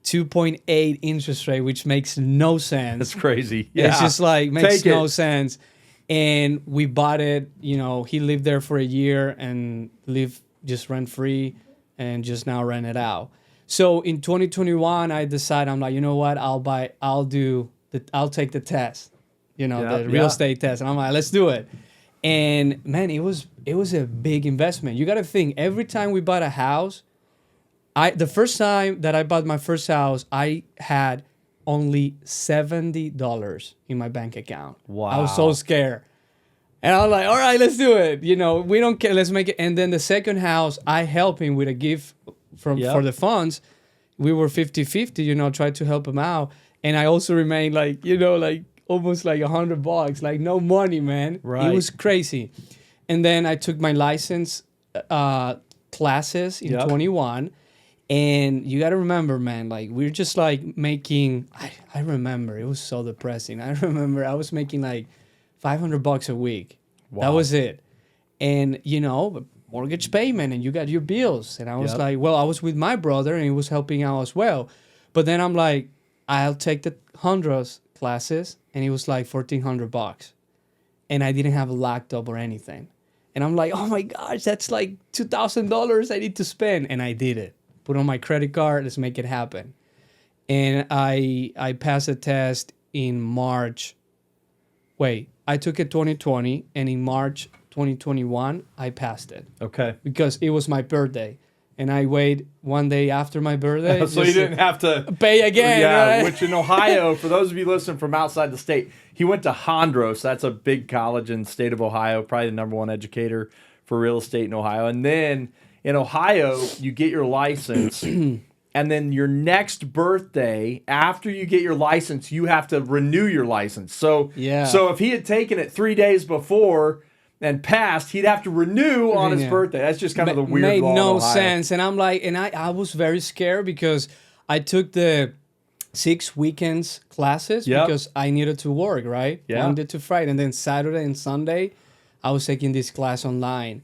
Speaker 1: 2.8 interest rate, which makes no sense.
Speaker 2: That's crazy. Yeah.
Speaker 1: It's just like makes
Speaker 2: Take
Speaker 1: no
Speaker 2: it.
Speaker 1: sense. And we bought it, he lived there for a year and lived just rent free and just now rent it out. So in 2021, I decided, I'm like, you know what? I'll take the test, the real estate test. And I'm like, let's do it. And man, it was a big investment. You got to think, every time we bought a house, the first time that I bought my first house, I had only $70 in my bank account.
Speaker 2: Wow.
Speaker 1: I was so scared. And I was like, all right, let's do it. We don't care. Let's make it. And then the second house, I helped him with a gift for the funds. We were 50-50, tried to help him out. And I also remained like almost like $100, like no money, man.
Speaker 2: Right.
Speaker 1: It was crazy. And then I took my license classes in 21. And you got to remember, man, like we're just like making, I remember it was so depressing. I remember I was making like $500 a week. That
Speaker 2: Wow.
Speaker 1: was it. And, mortgage payment and you got your bills. And I was
Speaker 2: Yep.
Speaker 1: like, well, I was with my brother and he was helping out as well. But then I'm like, I'll take the Honduras classes. And it was like $1,400. And I didn't have a laptop or anything. And I'm like, oh my gosh, that's like $2,000 I need to spend. And I did it. Put on my credit card, let's make it happen. And I passed the test in March. Wait, I took it 2020, and in March 2021, I passed it.
Speaker 2: Okay.
Speaker 1: Because it was my birthday. And I wait one day after my birthday.
Speaker 2: So you didn't have to
Speaker 1: pay again.
Speaker 2: Yeah,
Speaker 1: Right?
Speaker 2: which in Ohio, for those of you listening from outside the state, he went to Hondros. That's a big college in the state of Ohio, probably the #1 educator for real estate in Ohio. And then in Ohio, you get your license. And then your next birthday, after you get your license, you have to renew your license. So if he had taken it 3 days before and passed, he'd have to renew on his birthday. That's just kind of the weird
Speaker 1: made
Speaker 2: law in
Speaker 1: no
Speaker 2: Ohio.
Speaker 1: sense. And I'm like, and I was very scared because I took the 6 weekends classes because I needed to work, right?
Speaker 2: Yeah.
Speaker 1: Monday to Friday. And then Saturday and Sunday, I was taking this class online.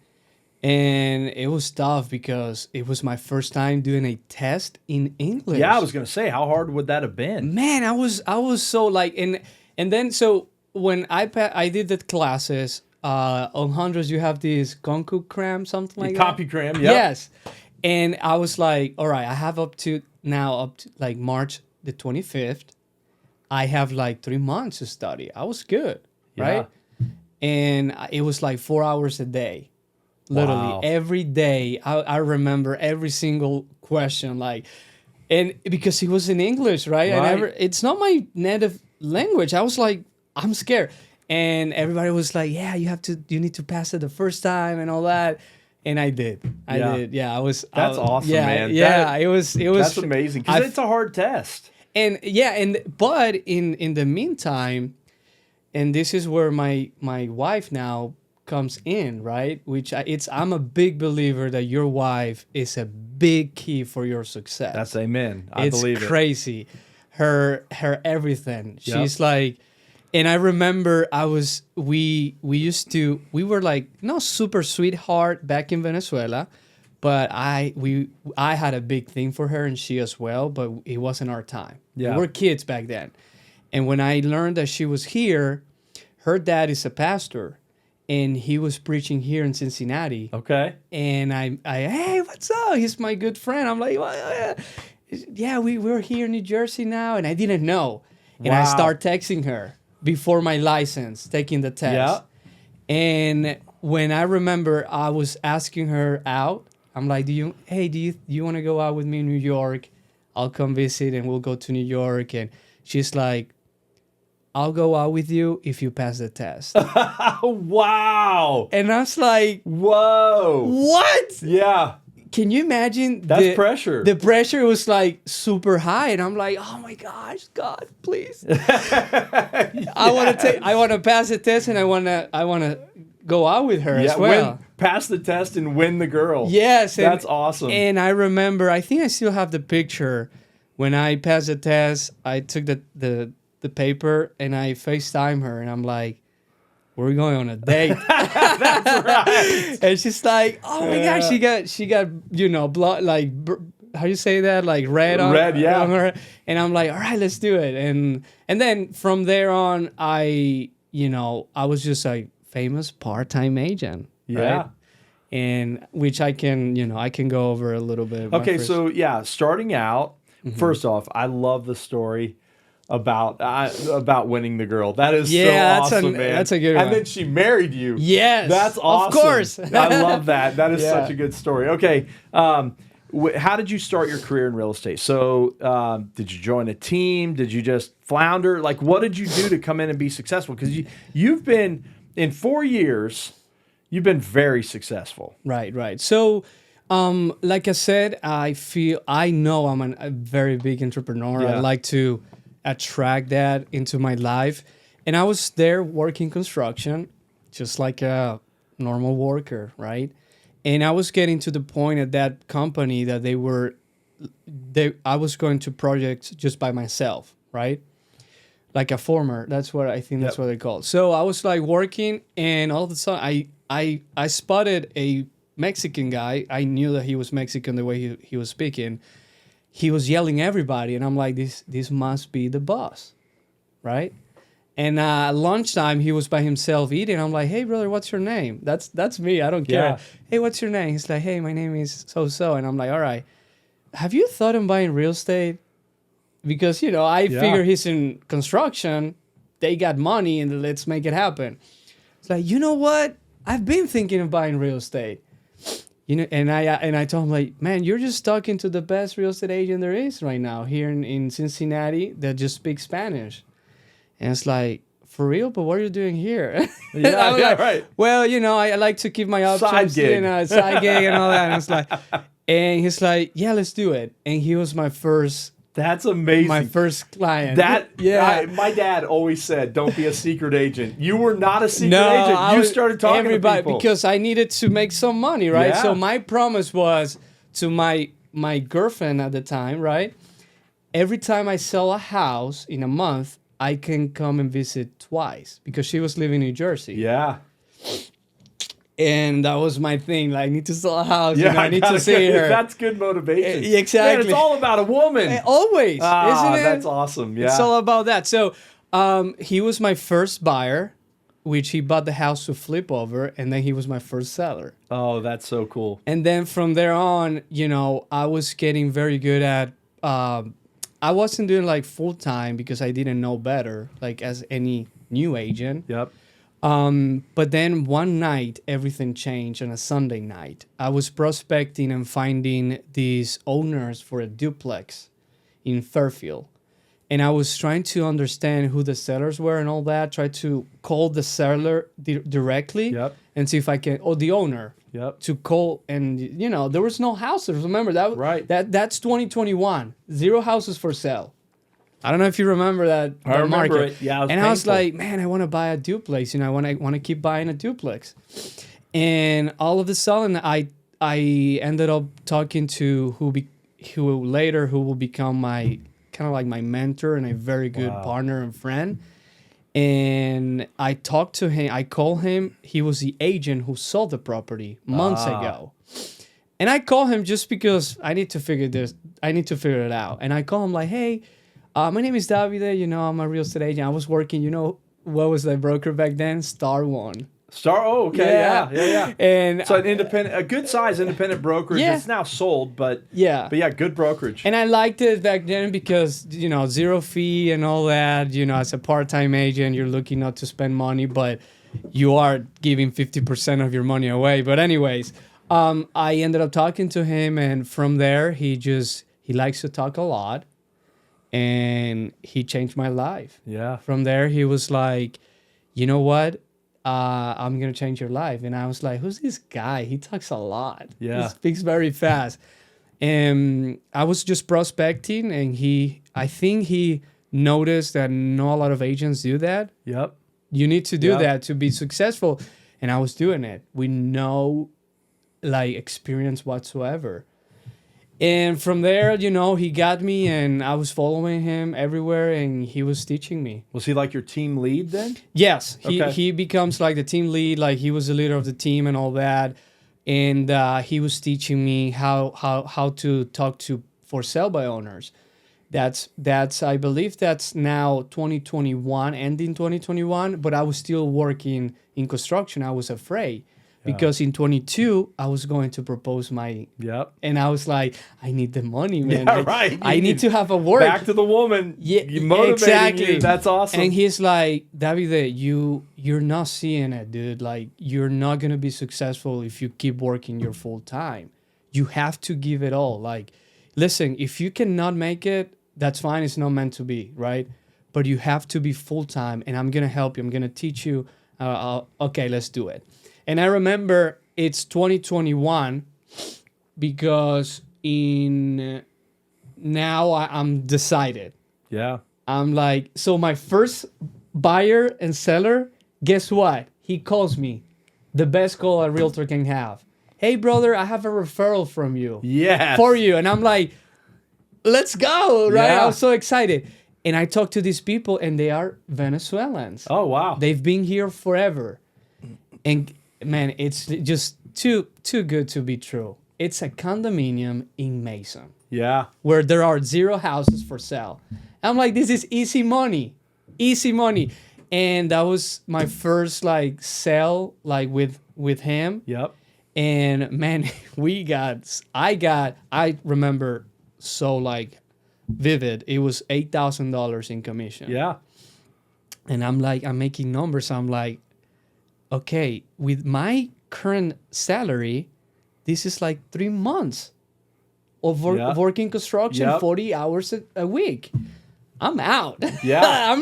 Speaker 1: And it was tough because it was my first time doing a test in English.
Speaker 2: Yeah, I was going to say, how hard would that have been?
Speaker 1: Man, I was so like, and then so when I did the classes on Hundreds, you have this Konku cram, something like that.
Speaker 2: Copy cram, yeah.
Speaker 1: Yes, and I was like, all right, I have up to like March the 25th. I have like 3 months to study. I was good, right? And it was like 4 hours a day. Literally
Speaker 2: Wow.
Speaker 1: every day, I remember every single question, like, and because it was in English, right? It's not my native language. I was like, I'm scared, and everybody was like, yeah, you need to pass it the first time and all that, and I did. Yeah, I was.
Speaker 2: That's awesome,
Speaker 1: yeah,
Speaker 2: man.
Speaker 1: Yeah, it was.
Speaker 2: That's amazing because it's a hard test.
Speaker 1: And but in the meantime, and this is where my wife now comes in, right? I'm a big believer that your wife is a big key for your success.
Speaker 2: That's amen. I believe it.
Speaker 1: It's crazy. Her everything. She's like, and I remember we were like not super sweetheart back in Venezuela, but I had a big thing for her and she as well, but it wasn't our time.
Speaker 2: Yeah.
Speaker 1: We were kids back then. And when I learned that she was here, her dad is a pastor. And he was preaching here in Cincinnati.
Speaker 2: Okay.
Speaker 1: And I hey, what's up? He's my good friend. I'm like, well, yeah, we're here in New Jersey now. And I didn't know. And I start texting her before my license, taking the test.
Speaker 2: Yeah.
Speaker 1: And when I remember I was asking her out, I'm like, do you want to go out with me in New York? I'll come visit and we'll go to New York. And she's like, I'll go out with you if you pass the test.
Speaker 2: Wow.
Speaker 1: And I was like,
Speaker 2: whoa.
Speaker 1: What?
Speaker 2: Yeah.
Speaker 1: Can you imagine?
Speaker 2: That's pressure.
Speaker 1: The pressure was like super high. And I'm like, oh my gosh, God, please. I want to pass the test and I want to go out with her as well.
Speaker 2: Pass the test and win the girl.
Speaker 1: Yes.
Speaker 2: That's awesome.
Speaker 1: And I remember, I think I still have the picture. When I passed the test, I took the paper and I FaceTime her and I'm like, we're going on a date.
Speaker 2: That's right.
Speaker 1: And she's like, oh my gosh, she got blood, like how do you say that, like red on her. And I'm like, all right, let's do it. And then from there on, I was just like famous part-time agent.
Speaker 2: Yeah.
Speaker 1: Right? And which I can go over a little bit.
Speaker 2: Okay, so starting out, first off, I love the story about winning the girl. That is so awesome, man.
Speaker 1: That's a good one.
Speaker 2: And then she married you.
Speaker 1: Yes.
Speaker 2: That's awesome.
Speaker 1: Of course.
Speaker 2: I love that. That is such a good story. Okay. How did you start your career in real estate? So did you join a team? Did you just flounder? Like, what did you do to come in and be successful? Because you've been, in 4 years, you've been very successful.
Speaker 1: Right. So, like I said, I know I'm a very big entrepreneur.
Speaker 2: Yeah.
Speaker 1: I like to attract that into my life. And I was there working construction, just like a normal worker, right? And I was getting to the point at that company that they were I was going to projects just by myself, right? Like a former. That's what I think. That's
Speaker 2: Yep.
Speaker 1: what they call it. So I was like working, and all of a sudden, I spotted a Mexican guy. I knew that he was Mexican the way he was speaking. He was yelling at everybody, and I'm like, this must be the boss, right? And lunchtime, he was by himself eating. I'm like, hey, brother, what's your name? That's me. I don't care.
Speaker 2: Yeah.
Speaker 1: Hey, what's your name? He's like, hey, my name is so-so. And I'm like, all right, have you thought of buying real estate? Because, I figure he's in construction. They got money, and let's make it happen. It's like, you know what? I've been thinking of buying real estate. And I told him, like, man, you're just talking to the best real estate agent there is right now here in Cincinnati that just speaks Spanish. And it's like, for real? But what are you doing here?
Speaker 2: Yeah,
Speaker 1: like,
Speaker 2: right.
Speaker 1: Well, I like to keep my options.
Speaker 2: Side gig.
Speaker 1: Side gig and all that. And it's like, and he's like, yeah, let's do it. And he was my first
Speaker 2: That's amazing.
Speaker 1: client.
Speaker 2: My dad always said, "Don't be a secret agent." You were not a secret
Speaker 1: No,
Speaker 2: agent. You started talking to
Speaker 1: everybody
Speaker 2: people
Speaker 1: because I needed to make some money, right?
Speaker 2: Yeah.
Speaker 1: So my promise was to my girlfriend at the time, right? Every time I sell a house in a month, I can come and visit twice because she was living in New Jersey.
Speaker 2: Yeah,
Speaker 1: And that was my thing. Like, I need to sell a house.
Speaker 2: yeah.
Speaker 1: I need to see her.
Speaker 2: That's good motivation.
Speaker 1: Exactly.
Speaker 2: Man, it's all about a woman.
Speaker 1: Always, isn't it?
Speaker 2: That's awesome. Yeah.
Speaker 1: It's all about that. So he was my first buyer, which he bought the house to flip over, and then he was my first seller.
Speaker 2: Oh, that's so cool.
Speaker 1: And then from there on, I was getting very good at. I wasn't doing like full time because I didn't know better, like as any new agent.
Speaker 2: Yep.
Speaker 1: But then one night, everything changed on a Sunday night. I was prospecting and finding these owners for a duplex in Fairfield. And I was trying to understand who the sellers were and all that. Try to call the seller directly
Speaker 2: Yep.
Speaker 1: and see if I can, or the owner,
Speaker 2: Yep.
Speaker 1: to call. And, there was no houses. Remember that?
Speaker 2: Right.
Speaker 1: That's 2021. 0 houses for sale. I don't know if you remember that.
Speaker 2: I remember
Speaker 1: market.
Speaker 2: it. Yeah, it was
Speaker 1: and I was
Speaker 2: painful.
Speaker 1: like, man, I want to buy a duplex. I want to keep buying a duplex. And all of a sudden, I ended up talking to who will become my kind of like my mentor and a very good partner and friend. And I talked to him. I called him. He was the agent who sold the property months ago. And I call him just because I need to figure it out. And I call him like, hey. My name is Davide. I'm a real estate agent. I was working. What was the broker back then? Star One.
Speaker 2: Oh, okay. Yeah.
Speaker 1: And
Speaker 2: So a good size independent brokerage.
Speaker 1: Yeah.
Speaker 2: It's now sold, but
Speaker 1: yeah.
Speaker 2: good brokerage.
Speaker 1: And I liked it back then because 0 fee and all that. As a part-time agent, you're looking not to spend money, but you are giving 50% of your money away. But anyways, I ended up talking to him, and from there, he likes to talk a lot. And he changed my life.
Speaker 2: Yeah.
Speaker 1: From there, he was like, you know what? I'm going to change your life. And I was like, who's this guy? He talks a lot.
Speaker 2: Yeah.
Speaker 1: He speaks very fast. And I was just prospecting, and I think he noticed that not a lot of agents do that.
Speaker 2: Yep.
Speaker 1: You need to do
Speaker 2: Yep.
Speaker 1: that to be successful. And I was doing it with no experience whatsoever. And from there, he got me, and I was following him everywhere, and he was teaching me.
Speaker 2: Was he like your team lead then?
Speaker 1: Yes,
Speaker 2: Okay.
Speaker 1: he becomes like the team lead, like he was the leader of the team and all that. And he was teaching me how to talk to for sale by owners. That's I believe that's now 2021, ending 2021, but I was still working in construction. I was afraid. Because in 22, I was going to propose
Speaker 2: Yep.
Speaker 1: and I was like, I need the money, man.
Speaker 2: Yeah, right.
Speaker 1: I need to have a work.
Speaker 2: Back to the woman.
Speaker 1: Yeah,
Speaker 2: You motivating
Speaker 1: exactly.
Speaker 2: you. That's awesome.
Speaker 1: And he's like, Davide, you're not seeing it, dude. Like, you're not going to be successful if you keep working your full time. You have to give it all. Like, listen, if you cannot make it, that's fine. It's not meant to be, right? But you have to be full time, and I'm going to help you. I'm going to teach you. Okay, let's do it. And I remember it's 2021 because now I'm decided.
Speaker 2: Yeah.
Speaker 1: I'm like, so my first buyer and seller, guess what? He calls me. The best call a realtor can have. Hey, brother, I have a referral from you.
Speaker 2: Yes.
Speaker 1: For you. And I'm like, let's go, right?
Speaker 2: Yeah.
Speaker 1: I was so excited. And I talked to these people, and they are Venezuelans.
Speaker 2: Oh, wow.
Speaker 1: They've been here forever. And man, it's just too good to be true. It's a condominium in Mason
Speaker 2: Yeah.
Speaker 1: where there are 0 houses for sale. I'm like, this is easy money. Easy money. And that was my first like sale like with him.
Speaker 2: Yep.
Speaker 1: And man, I remember so like vivid. It was $8,000 in commission.
Speaker 2: Yeah.
Speaker 1: And I'm making numbers. I'm like, okay, with my current salary, this is like 3 months of working construction,
Speaker 2: Yep.
Speaker 1: 40 hours a week. I'm out.
Speaker 2: Yeah.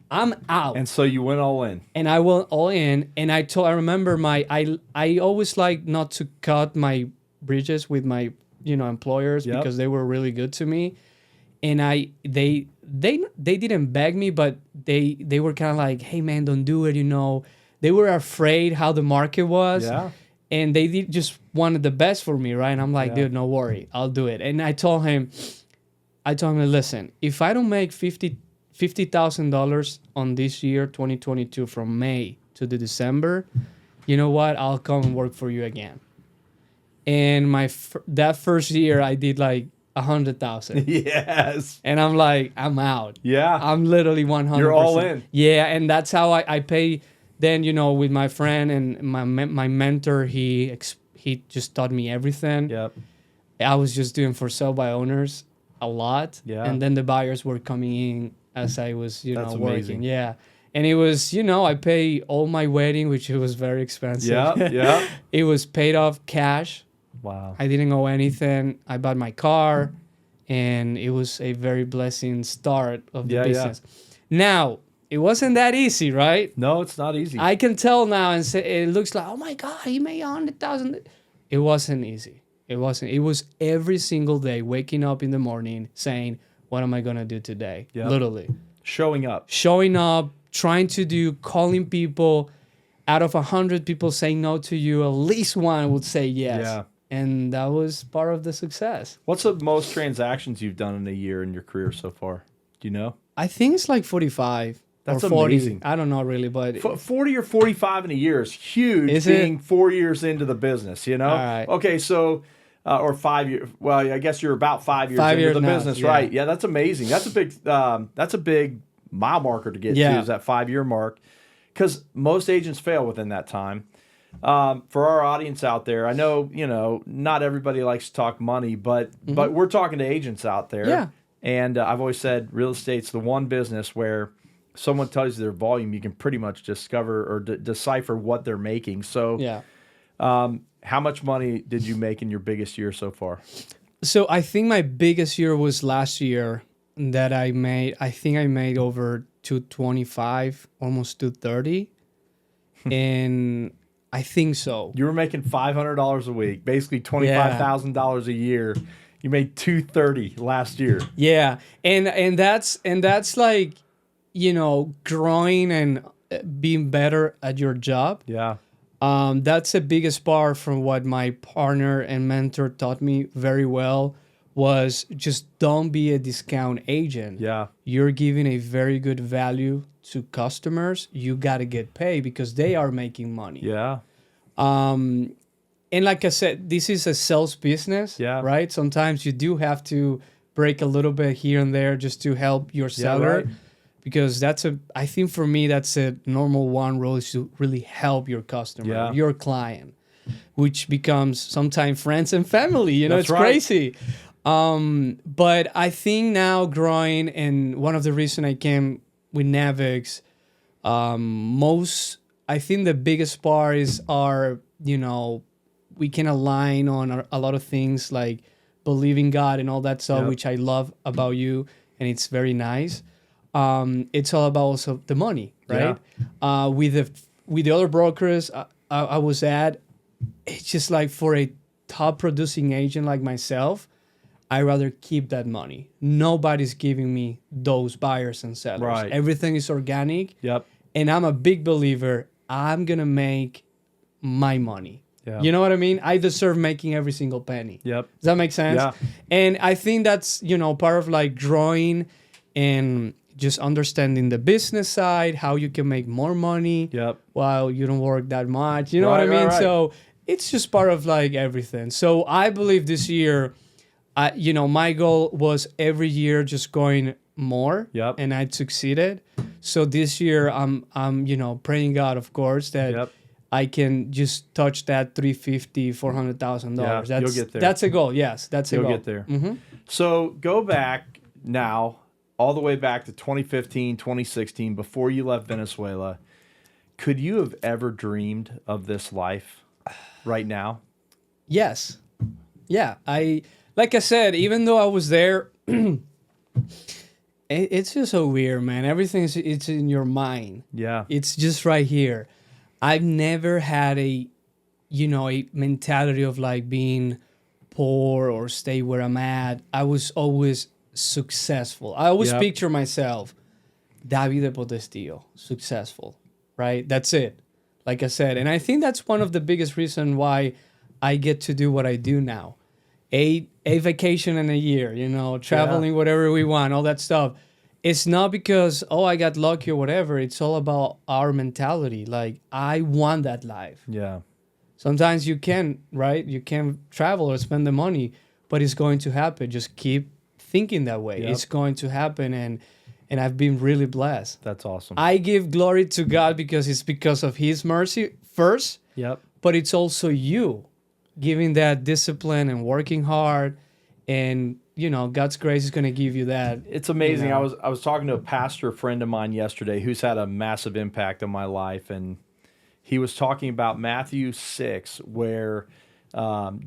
Speaker 1: I'm out.
Speaker 2: And so you went all in.
Speaker 1: And I went all in. And I remember I always like not to cut my bridges with my, employers
Speaker 2: Yep.
Speaker 1: because they were really good to me. And they didn't beg me, but they were kind of like, hey man, don't do it. They were afraid how the market was.
Speaker 2: Yeah.
Speaker 1: And they just wanted the best for me, right? And I'm like,
Speaker 2: Yeah.
Speaker 1: dude, no worry, I'll do it. And I told him, listen, if I don't make $50,000 on this year, 2022, from May to the December, you know what? I'll come and work for you again. And that first year, I did like 100,000.
Speaker 2: Yes.
Speaker 1: And I'm like, I'm out.
Speaker 2: Yeah.
Speaker 1: I'm literally 100%.
Speaker 2: You're all in.
Speaker 1: Yeah, and that's how I pay. Then with my friend and my mentor, he just taught me everything.
Speaker 2: Yep.
Speaker 1: I was just doing for sale by owners a lot.
Speaker 2: Yeah.
Speaker 1: And then the buyers were coming in as I was
Speaker 2: That's
Speaker 1: working.
Speaker 2: amazing.
Speaker 1: Yeah. And it was I pay all my wedding, which was very expensive.
Speaker 2: Yeah. Yeah.
Speaker 1: It was paid off cash.
Speaker 2: Wow.
Speaker 1: I didn't owe anything. I bought my car, and it was a very blessing start of the business. Now, it wasn't that easy, right?
Speaker 2: No, it's not easy.
Speaker 1: I can tell now and say it looks like, oh my God, he made 100,000. It wasn't easy. It wasn't. It was every single day waking up in the morning saying, what am I going to do today?
Speaker 2: Yep.
Speaker 1: Literally.
Speaker 2: Showing up.
Speaker 1: Showing up, calling people. Out of 100 people saying no to you, at least one would say yes.
Speaker 2: Yeah.
Speaker 1: And that was part of the success.
Speaker 2: What's the most transactions you've done in a year in your career so far? Do you know?
Speaker 1: I think it's like 45
Speaker 2: That's
Speaker 1: or 40.
Speaker 2: amazing.
Speaker 1: I don't know really, but
Speaker 2: 40 or 45 in a year is huge.
Speaker 1: Is it?
Speaker 2: Being 4 years into the business,
Speaker 1: All right.
Speaker 2: Okay, so or 5 years. Well, I guess you're about 5 years
Speaker 1: 5
Speaker 2: into
Speaker 1: years
Speaker 2: the
Speaker 1: now,
Speaker 2: business,
Speaker 1: yeah.
Speaker 2: right? Yeah, that's amazing. That's a big mile marker to get to, is that 5-year mark, because most agents fail within that time. For our audience out there, I know not everybody likes to talk money, but we're talking to agents out there.
Speaker 1: Yeah.
Speaker 2: And I've always said real estate's the one business where someone tells you their volume, you can pretty much discover or decipher what they're making. So,
Speaker 1: yeah.
Speaker 2: How much money did you make in your biggest year so far?
Speaker 1: So I think my biggest year was last year that I think I made over 225, almost 230. And I think so.
Speaker 2: You were making $500 a week, basically $25,000 a year. You made $230 last year.
Speaker 1: Yeah. And that's like, growing and being better at your job.
Speaker 2: Yeah.
Speaker 1: That's the biggest part from what my partner and mentor taught me very well, was just don't be a discount agent.
Speaker 2: Yeah.
Speaker 1: You're giving a very good value to customers. You got to get paid because they are making money.
Speaker 2: Yeah.
Speaker 1: And like I said, this is a sales business,
Speaker 2: Yeah.
Speaker 1: right? Sometimes you do have to break a little bit here and there just to help your seller.
Speaker 2: right.
Speaker 1: Because I think for me, that's a normal one role, is to really help your customer, your client, which becomes sometimes friends and family,
Speaker 2: That's
Speaker 1: it's
Speaker 2: right.
Speaker 1: crazy. But I think now growing, and one of the reasons I came with Navix, I think the biggest part is we can align on a lot of things like believing God and all that stuff, which I love about you, and it's very nice. It's all about also the money, right?
Speaker 2: Yeah.
Speaker 1: With the other brokers I was at, it's just like for a top producing agent like myself, I rather keep that money. Nobody's giving me those buyers and sellers.
Speaker 2: Right.
Speaker 1: Everything is organic.
Speaker 2: Yep.
Speaker 1: And I'm a big believer, I'm gonna make my money.
Speaker 2: Yeah.
Speaker 1: You know what I mean? I deserve making every single penny.
Speaker 2: Yep.
Speaker 1: Does that make sense?
Speaker 2: Yeah.
Speaker 1: And I think that's, part of like growing and just understanding the business side, how you can make more money
Speaker 2: Yep.
Speaker 1: while you don't work that much. You know what I
Speaker 2: Right,
Speaker 1: mean?
Speaker 2: right, right.
Speaker 1: So it's just part of like everything. So I believe this year, my goal was every year just going more.
Speaker 2: Yep.
Speaker 1: And I succeeded. So this year I'm praying God, of course, that
Speaker 2: Yep.
Speaker 1: I can just touch that $350,000-$400,000.
Speaker 2: Yeah, you'll get there.
Speaker 1: That's a goal. Yes, that's a
Speaker 2: You'll
Speaker 1: goal.
Speaker 2: get there. So go back now, all the way back to 2015, 2016, before you left Venezuela. Could you have ever dreamed of this life right now?
Speaker 1: Yes. Yeah. Like I said, even though I was there, it's just so weird, man. It's in your mind.
Speaker 2: Yeah.
Speaker 1: It's just right here. I've never had a mentality of like being poor or stay where I'm at. I was always successful. I always
Speaker 2: Yep.
Speaker 1: picture myself, Davide Potestio, successful, right? That's it. Like I said, and I think that's one of the biggest reasons why I get to do what I do now. A vacation in a year, traveling whatever we want, all that stuff. It's not because, I got lucky or whatever. It's all about our mentality. Like, I want that life.
Speaker 2: Yeah.
Speaker 1: Sometimes you can, right? You can travel or spend the money, but it's going to happen. Just keep thinking that way.
Speaker 2: Yep.
Speaker 1: It's going to happen, and I've been really blessed.
Speaker 2: That's awesome.
Speaker 1: I give glory to God because it's because of His mercy first,
Speaker 2: Yep.
Speaker 1: but it's also you giving that discipline and working hard, and God's grace is going to give you that.
Speaker 2: It's amazing. I was talking to a pastor friend of mine yesterday who's had a massive impact on my life, and he was talking about Matthew 6, where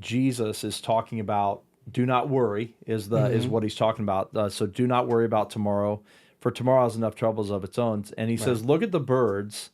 Speaker 2: Jesus is talking about do not worry is what he's talking about. So do not worry about tomorrow, for tomorrow has enough troubles of its own. And he says, look at the birds.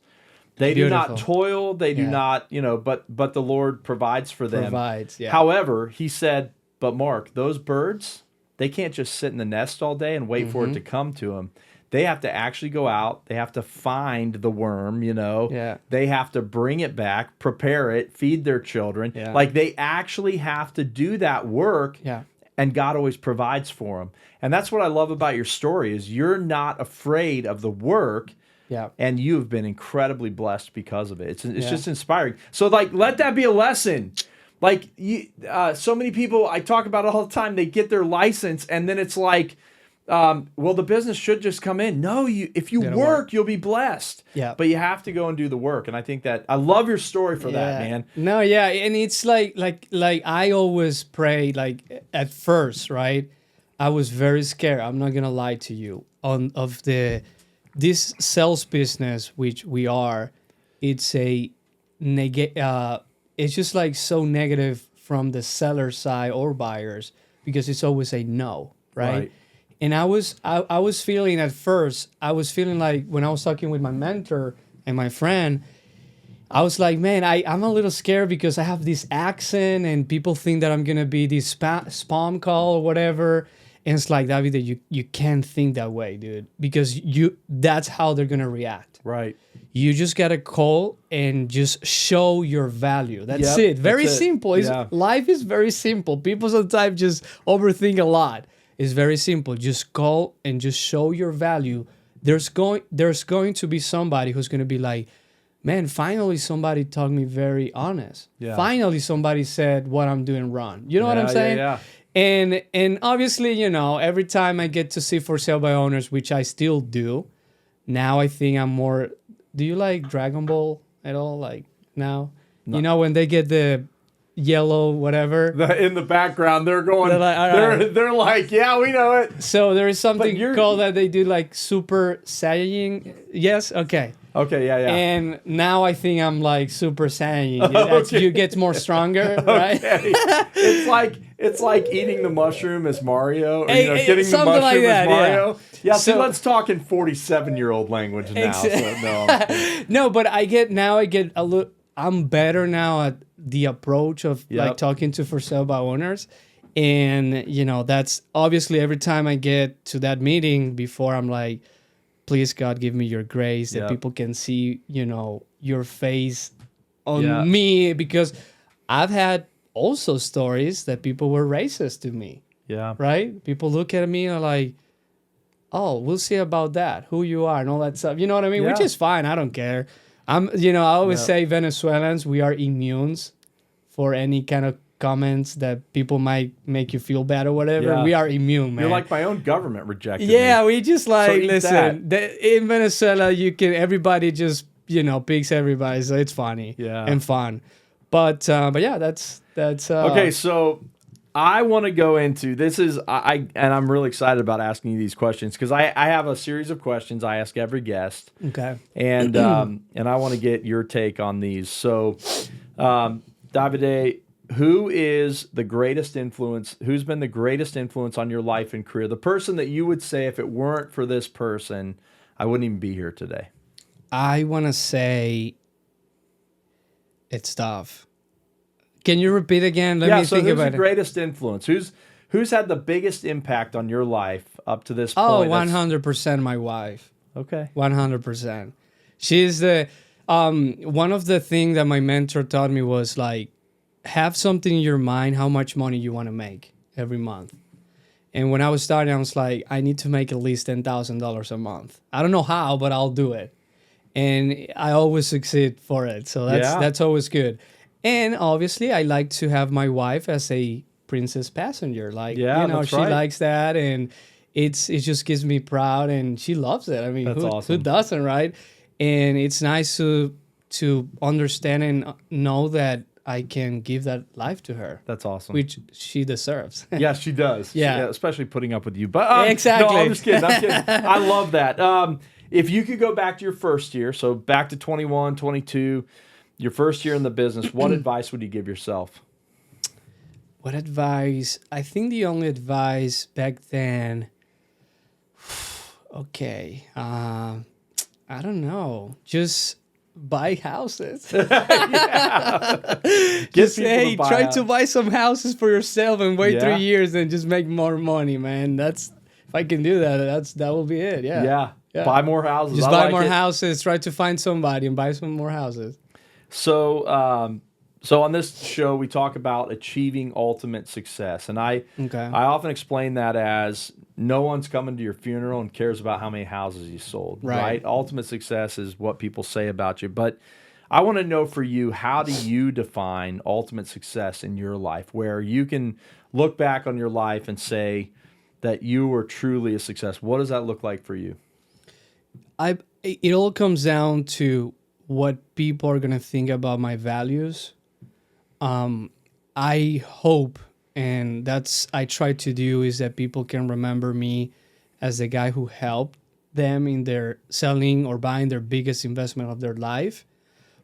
Speaker 2: They
Speaker 1: Beautiful.
Speaker 2: do not toil. They do not, but the Lord provides for them.
Speaker 1: Provides, yeah.
Speaker 2: However, he said, but Mark, those birds, they can't just sit in the nest all day and wait for it to come to them. They have to actually go out. They have to find the worm,
Speaker 1: Yeah.
Speaker 2: They have to bring it back, prepare it, feed their children.
Speaker 1: Yeah.
Speaker 2: Like they actually have to do that work.
Speaker 1: Yeah.
Speaker 2: And God always provides for them. And that's what I love about your story is you're not afraid of the work.
Speaker 1: Yeah.
Speaker 2: And you've been incredibly blessed because of it. It's just inspiring. So let that be a lesson. Like so many people I talk about all the time, they get their license and then it's like, the business should just come in. No, if you work, you'll be blessed.
Speaker 1: Yeah.
Speaker 2: But you have to go and do the work. And I think that I love your story for that, man.
Speaker 1: No, yeah. And it's like I always pray, like at first, right? I was very scared. I'm not going to lie to you of this sales business, which we are. It's it's just like so negative from the seller side or buyers because it's always a no, right? And I was feeling at first, like when I was talking with my mentor and my friend, I was like, man, I'm a little scared because I have this accent and people think that I'm going to be this spam call or whatever. And it's like, Davide, you can't think that way, dude, because that's how they're going to react.
Speaker 2: Right.
Speaker 1: You just got to call and just show your value. That's it. Very simple. Life is very simple. People sometimes just overthink a lot. It's very simple. Just call and just show your value. There's going to be somebody who's going to be like, man, finally somebody told me very honest.
Speaker 2: Yeah.
Speaker 1: Finally somebody said what I'm doing wrong. You know what I'm saying?
Speaker 2: Yeah.
Speaker 1: And obviously, every time I get to see for sale by owners, which I still do, now I think I'm more. Do you like Dragon Ball at all? Like now,
Speaker 2: No.
Speaker 1: When they get the yellow whatever
Speaker 2: In the background, they're going.
Speaker 1: They're like, all right.
Speaker 2: They're like, yeah, we know it.
Speaker 1: So there is something
Speaker 2: you're-
Speaker 1: called that they do like Super Saiyan. Yes, okay.
Speaker 2: Okay, yeah.
Speaker 1: And now I think I'm like Super Saiyan. You get more stronger, right?
Speaker 2: Okay. It's like eating the mushroom as Mario, or getting the
Speaker 1: something
Speaker 2: mushroom
Speaker 1: like that,
Speaker 2: as Mario. Yeah.
Speaker 1: So-
Speaker 2: Let's talk in 47-year-old language now. So no.
Speaker 1: No, but I get a little. I'm better now at the approach of like talking to for sale by owners, and that's obviously every time I get to that meeting before I'm like, please God, give me your grace that people can see your face on me, because I've had also stories that people were racist to me,
Speaker 2: Yeah.
Speaker 1: right? People look at me and are like, oh, we'll see about that, who you are and all that stuff. You know what I mean? Which
Speaker 2: Yeah.
Speaker 1: is fine. I don't care. I always
Speaker 2: Yeah.
Speaker 1: say Venezuelans, we are immune for any kind of comments that people might make you feel bad or whatever.
Speaker 2: Yeah.
Speaker 1: We are immune, man.
Speaker 2: You're like my own government rejected me.
Speaker 1: Yeah, we just like
Speaker 2: eat
Speaker 1: listen. In Venezuela, everybody just picks everybody, so it's funny
Speaker 2: Yeah.
Speaker 1: and fun. But yeah, that's
Speaker 2: Okay, so I want to go into this is and I'm really excited about asking you these questions because I have a series of questions I ask every guest,
Speaker 1: okay.
Speaker 2: and I want to get your take on these. So, Davide, who is the greatest influence? Who's been the greatest influence on your life and career? The person that you would say, if it weren't for this person, I wouldn't even be here today.
Speaker 1: I want to say it's tough. Can you repeat again? Let me
Speaker 2: so
Speaker 1: think
Speaker 2: who's
Speaker 1: about
Speaker 2: the
Speaker 1: it.
Speaker 2: greatest influence? Who's had the biggest impact on your life up to this
Speaker 1: Oh,
Speaker 2: point?
Speaker 1: 100% my wife.
Speaker 2: Okay.
Speaker 1: 100%. She's the one of the things that my mentor taught me was like, have something in your mind how much money you want to make every month. And when I was starting, I was like, I need to make at least $10,000 a month. I don't know how, but I'll do it. And I always succeed for it. So that's always good. And obviously, I like to have my wife as a princess passenger. Like, she likes that, and it just gives me proud, and she loves it. I mean,
Speaker 2: That's
Speaker 1: who
Speaker 2: awesome.
Speaker 1: doesn't, right? And it's nice to understand and know that I can give that life to her.
Speaker 2: That's awesome.
Speaker 1: Which she deserves.
Speaker 2: Yeah, she does.
Speaker 1: Yeah.
Speaker 2: Especially putting up with you. But
Speaker 1: exactly.
Speaker 2: No, I'm just kidding. I love that. If you could go back to your first year, so back to 21, 22, your first year in the business, what advice would you give yourself?
Speaker 1: What advice? I think the only advice back then, okay, I don't know. Just buy houses. Just hey, try to buy some houses for yourself and wait 3 years and just make more money, man. If I can do that, that will be it. Yeah.
Speaker 2: Buy more houses.
Speaker 1: Just buy more houses. Try to find somebody and buy some more houses.
Speaker 2: So, on this show, we talk about achieving ultimate success, and I often explain that as no one's coming to your funeral and cares about how many houses you sold. Right? Ultimate success is what people say about you, but I want to know for you, how do you define ultimate success in your life, where you can look back on your life and say that you were truly a success? What does that look like for you?
Speaker 1: It all comes down to what people are going to think about my values. I hope, and I try to do, is that people can remember me as the guy who helped them in their selling or buying their biggest investment of their life,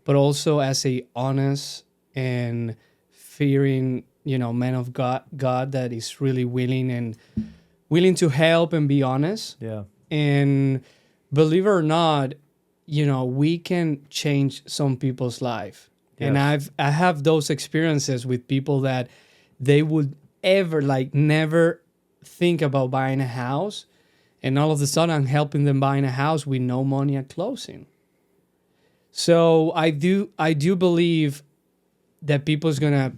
Speaker 1: but also as a honest and fearing, man of God that is really willing to help and be honest.
Speaker 2: Yeah.
Speaker 1: And believe it or not, we can change some people's life. Yes. And I have those experiences with people that they would ever never think about buying a house, and all of a sudden I'm helping them buying a house with no money at closing. So I do believe that people's gonna,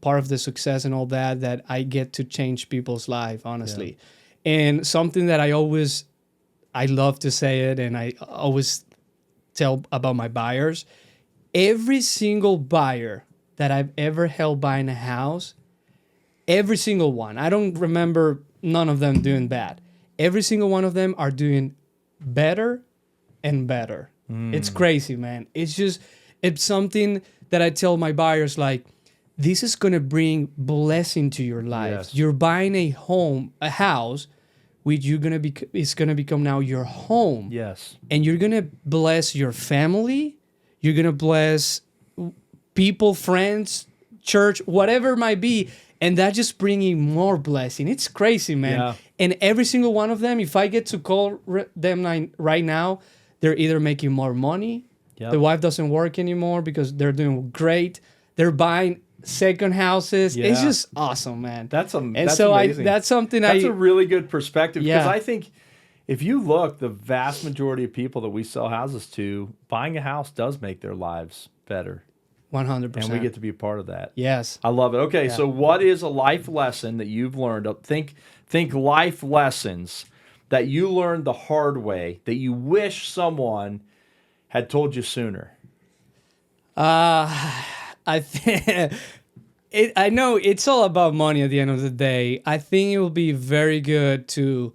Speaker 1: part of the success and all that I get to change people's life, honestly. Yeah. And something that I love to say it, and I always tell about my buyers. Every single buyer that I've ever helped buying a house, every single one, I don't remember none of them doing bad. Every single one of them are doing better and better. It's crazy, man. It's something that I tell my buyers, like, this is going to bring blessing to your life. Yes. You're buying a house, which it's gonna become now your home.
Speaker 2: Yes.
Speaker 1: And you're gonna bless your family. You're gonna bless people, friends, church, whatever it might be, and that just bringing more blessing. It's crazy, man. Yeah. And every single one of them, if I get to call them right now, they're either making more money. Yep. The wife doesn't work anymore because they're doing great. They're buying second houses. Yeah. It's just awesome, man.
Speaker 2: That's amazing.
Speaker 1: That's a
Speaker 2: really good perspective, because I think if you look, the vast majority of people that we sell houses to, buying a house does make their lives better.
Speaker 1: 100%.
Speaker 2: And we get to be a part of that.
Speaker 1: Yes.
Speaker 2: I love it. Okay,
Speaker 1: Yeah.
Speaker 2: so what is a life lesson that you've learned? Think life lessons that you learned the hard way that you wish someone had told you sooner.
Speaker 1: I think I know it's all about money at the end of the day. I think it would be very good to,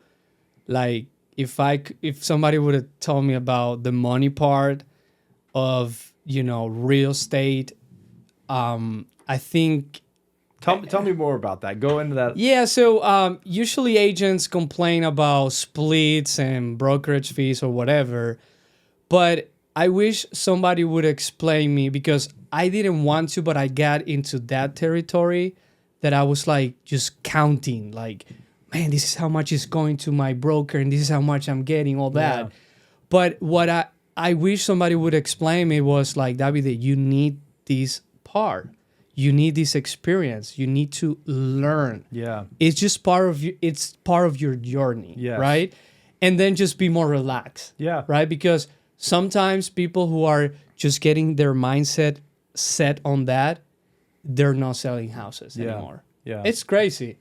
Speaker 1: like, if somebody would have told me about the money part of, real estate. I think.
Speaker 2: Tell me more about that. Go into that.
Speaker 1: Yeah, so usually agents complain about splits and brokerage fees or whatever, but I wish somebody would explain me, because I didn't want to, but I got into that territory that I was like just counting, like, man, this is how much is going to my broker and this is how much I'm getting, all that.
Speaker 2: Yeah.
Speaker 1: But what I wish somebody would explain me was like, Davide, you need this part. You need this experience. You need to learn.
Speaker 2: Yeah.
Speaker 1: It's just part of you. It's part of your journey,
Speaker 2: Yes.
Speaker 1: right? And then just be more relaxed.
Speaker 2: Yeah.
Speaker 1: Right? Because sometimes people who are just getting their mindset set on that, they're not selling houses anymore.
Speaker 2: Yeah.
Speaker 1: It's crazy.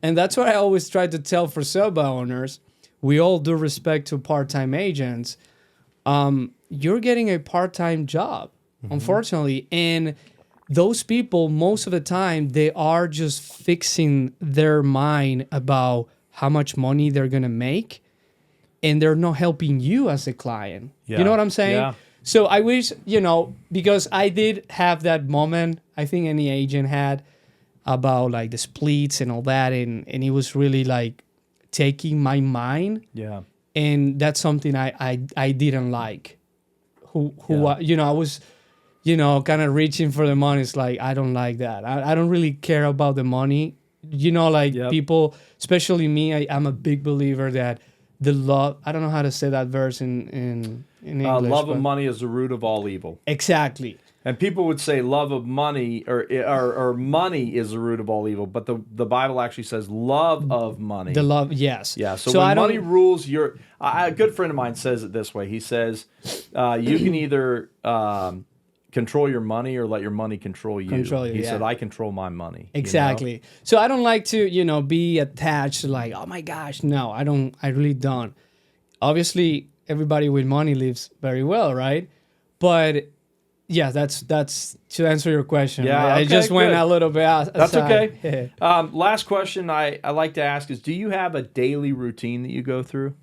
Speaker 1: And that's what I always try to tell for sale by owners. We all do respect to part-time agents. You're getting a part-time job, unfortunately. And those people, most of the time, they are just fixing their mind about how much money they're going to make, and they're not helping you as a client.
Speaker 2: Yeah.
Speaker 1: You know what I'm saying?
Speaker 2: Yeah.
Speaker 1: So I wish, because I did have that moment, I think any agent had, about like the splits and all that, and it was really like taking my mind,
Speaker 2: Yeah.
Speaker 1: and that's something I didn't like.
Speaker 2: Yeah.
Speaker 1: I was, kind of reaching for the money. It's like, I don't like that. I don't really care about the money.
Speaker 2: Yep.
Speaker 1: People, especially me, I'm a big believer that the love, I don't know how to say that verse in English.
Speaker 2: Love of
Speaker 1: but-
Speaker 2: money is the root of all evil.
Speaker 1: Exactly.
Speaker 2: And people would say love of money or money is the root of all evil, but the Bible actually says love of money.
Speaker 1: The love, yes.
Speaker 2: Yeah. So when money rules your, a good friend of mine says it this way. He says, you can either control your money or let your money control you. He said, I control my money.
Speaker 1: Exactly. So I don't like to, be attached to like, oh my gosh, no, I don't. I really don't. Obviously, everybody with money lives very well, right? But yeah, that's to answer your question.
Speaker 2: Yeah,
Speaker 1: right? I
Speaker 2: okay,
Speaker 1: just went
Speaker 2: good.
Speaker 1: a little bit aside.
Speaker 2: That's okay. Last question I like to ask is, do you have a daily routine that you go through?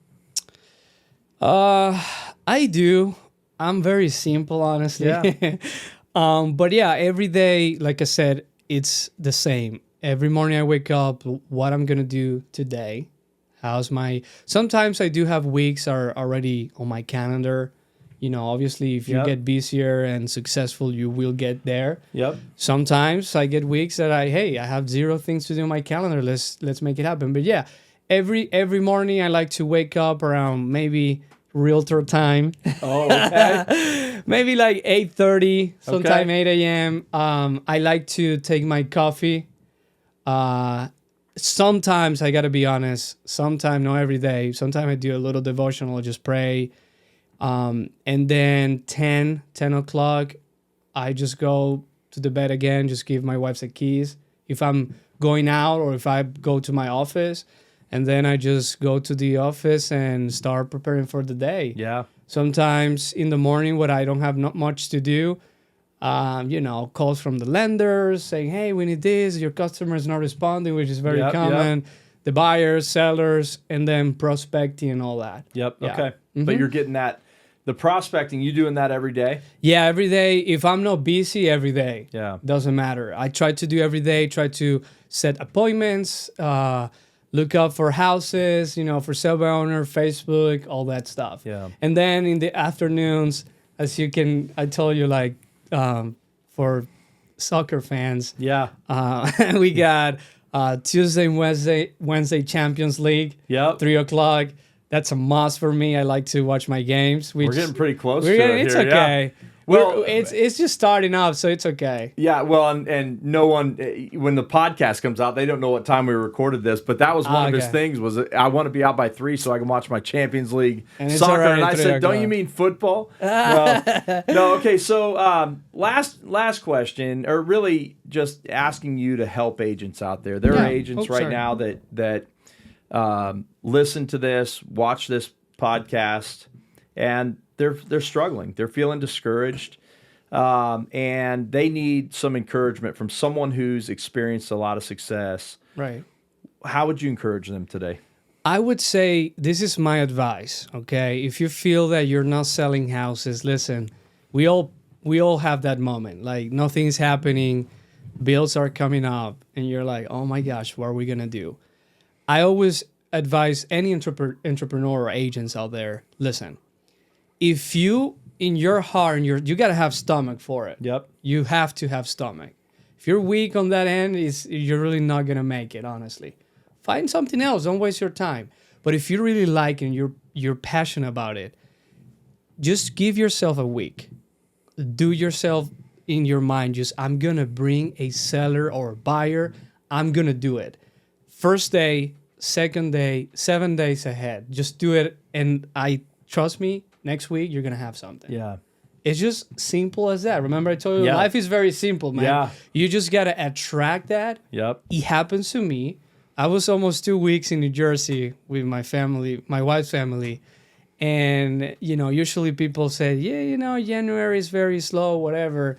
Speaker 1: I do. I'm very simple, honestly.
Speaker 2: Yeah.
Speaker 1: But yeah, every day, like I said, it's the same. Every morning I wake up, what I'm gonna do today. Sometimes I do have weeks are already on my calendar. Obviously, if you
Speaker 2: Yep.
Speaker 1: get busier and successful, you will get there.
Speaker 2: Yep.
Speaker 1: Sometimes I get weeks that I have 0 things to do on my calendar. Let's make it happen. But yeah, every morning I like to wake up around maybe realtor time.
Speaker 2: Oh, okay.
Speaker 1: Maybe like 8:30, sometime
Speaker 2: Okay.
Speaker 1: 8 a.m. I like to take my coffee. Sometimes I gotta be honest. Sometimes, not every day. Sometimes I do a little devotional, just pray. And then 10 o'clock, I just go to the bed again, just give my wife the keys. If I'm going out or if I go to my office, and then I just go to the office and start preparing for the day.
Speaker 2: Yeah.
Speaker 1: Sometimes in the morning when I don't have not much to do, calls from the lenders saying, hey, we need this, your customer is not responding, which is very
Speaker 2: Yep,
Speaker 1: common. The buyers, sellers, and then prospecting and all that.
Speaker 2: Yep.
Speaker 1: Yeah.
Speaker 2: Okay. But you're getting the prospecting, you doing that every day?
Speaker 1: Yeah, every day. If I'm not busy, every day.
Speaker 2: Yeah.
Speaker 1: Doesn't matter. I try to do every day, try to set appointments, look up for houses, for sale by owner, Facebook, all that stuff.
Speaker 2: Yeah.
Speaker 1: And then in the afternoons, I told you, like, for soccer fans,
Speaker 2: Yeah.
Speaker 1: we got Tuesday and Wednesday Champions League,
Speaker 2: Yep.
Speaker 1: 3 o'clock. That's a must for me. I like to watch my games.
Speaker 2: We're getting pretty close to
Speaker 1: It's
Speaker 2: it here.
Speaker 1: okay. It's just starting off, so it's okay.
Speaker 2: Yeah, well, and no one, when the podcast comes out, they don't know what time we recorded this, but that was one of his
Speaker 1: Okay.
Speaker 2: things was I want to be out by 3 so I can watch my Champions League
Speaker 1: And it's
Speaker 2: soccer.
Speaker 1: already
Speaker 2: And I
Speaker 1: 3
Speaker 2: said, don't
Speaker 1: o'clock.
Speaker 2: you mean football? No, okay, so last question, or really just asking you to help agents out there. There are agents right now that listen to this, watch this podcast, and they're struggling. They're feeling discouraged. And they need some encouragement from someone who's experienced a lot of success.
Speaker 1: Right.
Speaker 2: How would you encourage them today?
Speaker 1: I would say this is my advice, okay? If you feel that you're not selling houses, listen, we all have that moment. Like nothing's happening, bills are coming up, and you're like, oh my gosh, what are we gonna do? I always advise any entrepreneur or agents out there, listen, if you in your heart and you gotta have stomach for it.
Speaker 2: Yep.
Speaker 1: You have to have stomach. If you're weak on that end, you're really not gonna make it, honestly. Find something else. Don't waste your time. But if you really like it and you're passionate about it, just give yourself a week. Do yourself in your mind, just I'm gonna bring a seller or a buyer. I'm gonna do it. First day, second day, 7 days ahead. Just do it, and trust me, next week you're gonna have something.
Speaker 2: Yeah.
Speaker 1: It's just simple as that. Remember I told you,
Speaker 2: Yeah.
Speaker 1: life is very simple, man.
Speaker 2: Yeah.
Speaker 1: You just gotta attract that.
Speaker 2: Yep.
Speaker 1: It happens to me. I was almost 2 weeks in New Jersey with my family, my wife's family. And, usually people say, yeah, January is very slow, whatever.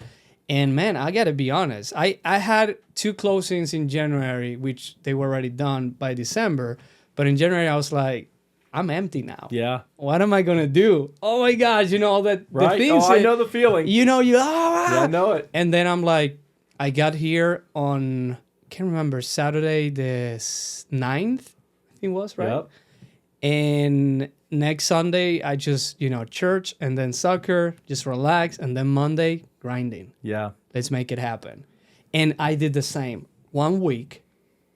Speaker 1: And man, I gotta be honest. I had 2 closings in January, which they were already done by December. But in January, I was like, I'm empty now.
Speaker 2: Yeah.
Speaker 1: What am I gonna do? Oh my gosh, all that
Speaker 2: Right.
Speaker 1: the things.
Speaker 2: I know the feeling.
Speaker 1: Yeah,
Speaker 2: I know it.
Speaker 1: And then I'm like, I got here on, can't remember, Saturday the 9th, I think it was, right?
Speaker 2: Yep.
Speaker 1: And next Sunday, I just, church and then soccer, just relax. And then Monday, grinding.
Speaker 2: Yeah.
Speaker 1: Let's make it happen. And I did the same. 1 week,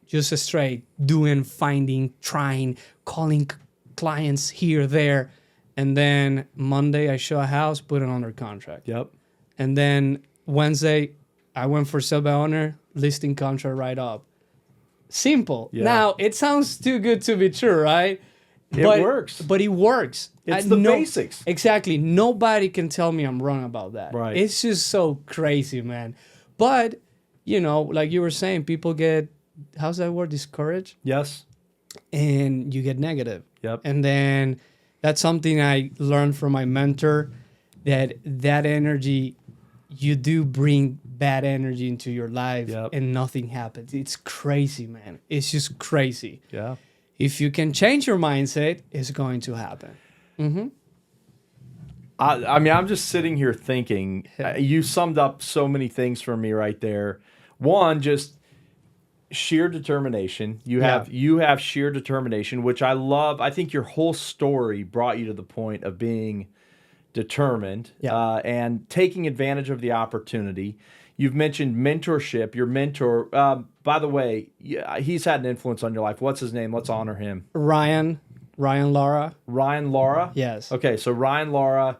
Speaker 1: just straight doing, finding, trying, calling clients here, there. And then Monday, I show a house, put it under contract.
Speaker 2: Yep.
Speaker 1: And then Wednesday, I went for sale by owner, listing contract right up. Simple.
Speaker 2: Yeah.
Speaker 1: Now, it sounds too good to be true, right?
Speaker 2: It works.
Speaker 1: But it works.
Speaker 2: It's the basics.
Speaker 1: Exactly. Nobody can tell me I'm wrong about that.
Speaker 2: Right.
Speaker 1: It's just so crazy, man. But, like you were saying, people get, how's that word, discouraged?
Speaker 2: Yes.
Speaker 1: And you get negative.
Speaker 2: Yep.
Speaker 1: And then that's something I learned from my mentor, that energy, you do bring bad energy into your life.
Speaker 2: Yep.
Speaker 1: And nothing happens. It's crazy, man. It's just crazy.
Speaker 2: Yeah.
Speaker 1: If you can change your mindset, it's going to happen. Mm-hmm.
Speaker 2: I mean, I'm just sitting here thinking, you summed up so many things for me right there. One, just sheer determination. You have sheer determination, which I love. I think your whole story brought you to the point of being determined and taking advantage of the opportunity. You've mentioned mentorship. Your mentor, by the way, he's had an influence on your life. What's his name? Let's honor him.
Speaker 1: Ryan Lara.
Speaker 2: Ryan Lara?
Speaker 1: Yes.
Speaker 2: Okay, so Ryan Lara,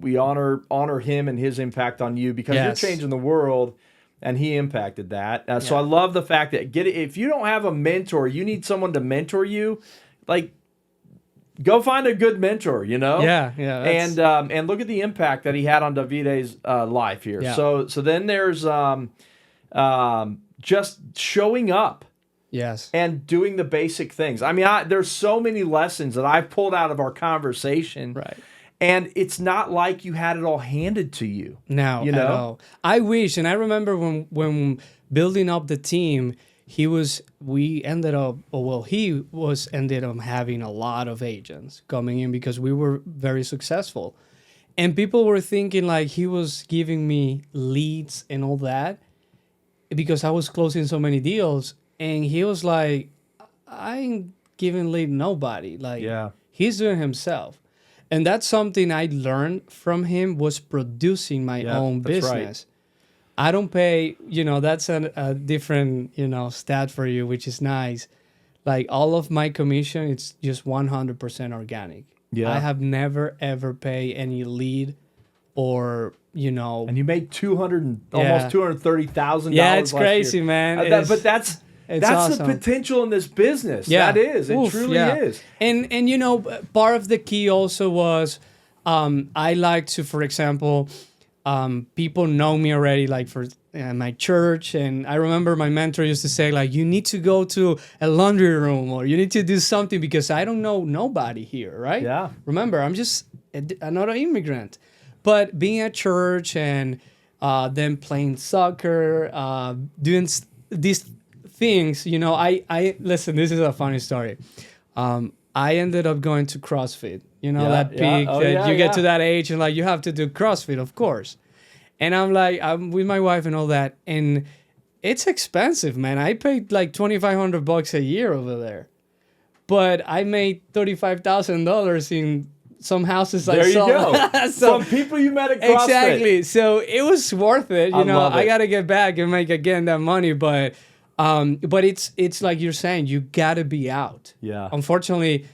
Speaker 2: we honor him and his impact on you because you're changing the world, and he impacted that. So I love the fact that if you don't have a mentor, you need someone to mentor you, like, go find a good mentor,
Speaker 1: Yeah.
Speaker 2: And look at the impact that he had on Davide's life here.
Speaker 1: Yeah.
Speaker 2: So then there's just showing up.
Speaker 1: Yes.
Speaker 2: And doing the basic things. I mean, there's so many lessons that I've pulled out of our conversation.
Speaker 1: Right.
Speaker 2: And it's not like you had it all handed to you.
Speaker 1: No, at all. I wish, and I remember when building up the team, he ended up having a lot of agents coming in because we were very successful. And people were thinking like he was giving me leads and all that because I was closing so many deals. And he was like, I ain't giving lead nobody. Like, he's doing himself. And that's something I learned from him was producing my own business. Right. I don't pay, that's a different, stat for you, which is nice. Like all of my commission, it's just 100% organic. Yeah. I have never, ever paid any lead or
Speaker 2: And you made almost $230,000.
Speaker 1: Yeah, it's
Speaker 2: last
Speaker 1: crazy,
Speaker 2: year.
Speaker 1: man.
Speaker 2: But that's
Speaker 1: awesome.
Speaker 2: the potential in this business.
Speaker 1: Yeah.
Speaker 2: That is. It
Speaker 1: Oof,
Speaker 2: truly
Speaker 1: yeah.
Speaker 2: is.
Speaker 1: And part of the key also was I like to, for example, people know me already, like for my church. And I remember my mentor used to say, like, you need to go to a laundry room or you need to do something because I don't know nobody here, right?
Speaker 2: Yeah.
Speaker 1: Remember, I'm just another immigrant. But being at church and then playing soccer, doing these things, I listen, this is a funny story. I ended up going to CrossFit, that peak that you get to that age and like you have to do CrossFit, of course. And I'm with my wife and all that. And it's expensive, man. I paid like $2,500 a year over there. But I made $35,000 in some houses I saw.
Speaker 2: There you go.
Speaker 1: So,
Speaker 2: from people you met at CrossFit.
Speaker 1: Exactly. So it was worth it.
Speaker 2: I
Speaker 1: got to get back and make again that money. But it's like you're saying, you got to be out.
Speaker 2: Yeah.
Speaker 1: Unfortunately,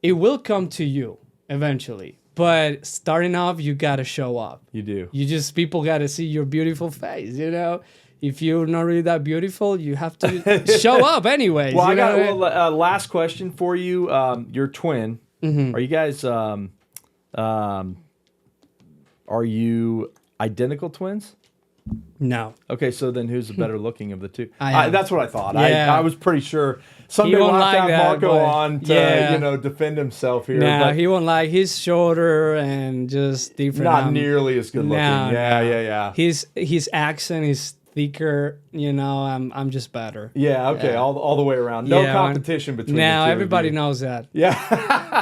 Speaker 1: it will come to you eventually. But starting off, you got to show up.
Speaker 2: You do.
Speaker 1: People got to see your beautiful face, If you're not really that beautiful, you have to show up anyways.
Speaker 2: Well, I got last question for you. Your twin.
Speaker 1: Mm-hmm.
Speaker 2: Are you guys are you identical twins?
Speaker 1: No.
Speaker 2: Okay, so then who's the better looking of the two?
Speaker 1: I am.
Speaker 2: That's what I thought.
Speaker 1: Yeah.
Speaker 2: I was pretty sure. Someday
Speaker 1: He
Speaker 2: we'll
Speaker 1: won't
Speaker 2: have to
Speaker 1: like
Speaker 2: have
Speaker 1: that,
Speaker 2: Marco
Speaker 1: but
Speaker 2: on to
Speaker 1: yeah.
Speaker 2: Defend himself here.
Speaker 1: No,
Speaker 2: but
Speaker 1: he won't like. He's shorter and just different.
Speaker 2: not nearly as good looking.
Speaker 1: No,
Speaker 2: Yeah.
Speaker 1: His accent is thicker. I'm just better.
Speaker 2: Yeah. Okay.
Speaker 1: Yeah.
Speaker 2: All the way around. No
Speaker 1: Yeah,
Speaker 2: competition between.
Speaker 1: Now
Speaker 2: the two
Speaker 1: everybody
Speaker 2: of you.
Speaker 1: knows that.
Speaker 2: Yeah,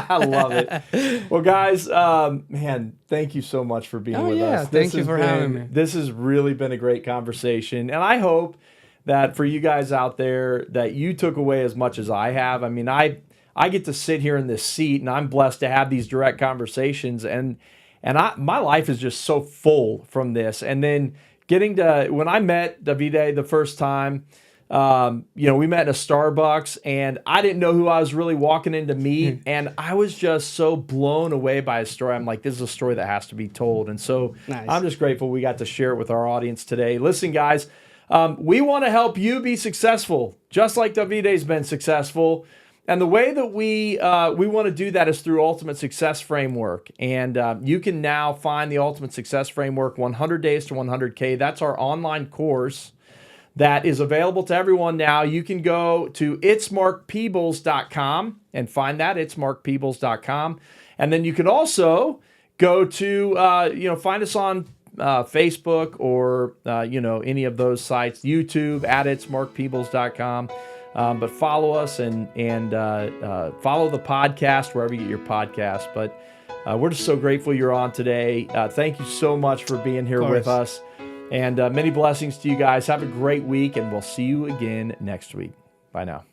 Speaker 2: I love it. Well, guys, man, thank you so much for being with us.
Speaker 1: Thank you for having me.
Speaker 2: This has really been a great conversation, and I hope that for you guys out there that you took away as much as I have. I mean, I get to sit here in this seat, and I'm blessed to have these direct conversations, and my life is just so full from this. And then getting to when I met Davide the first time. We met in a Starbucks and I didn't know who I was really walking in to meet. And I was just so blown away by his story. I'm like, this is a story that has to be told. And so
Speaker 1: Nice.
Speaker 2: I'm just grateful we got to share it with our audience today. Listen, guys, we want to help you be successful, just like Davide's been successful. And the way that we want to do that is through Ultimate Success Framework. And you can now find the Ultimate Success Framework 100 Days to 100K. That's our online course that is available to everyone now. You can go to itsmarkpeebles.com and find that, itsmarkpeebles.com. And then you can also go to, find us on Facebook or, any of those sites, YouTube, at itsmarkpeebles.com. But follow us and follow the podcast wherever you get your podcast. But we're just so grateful you're on today. Thank you so much for being here with us. And many blessings to you guys. Have a great week, and we'll see you again next week. Bye now.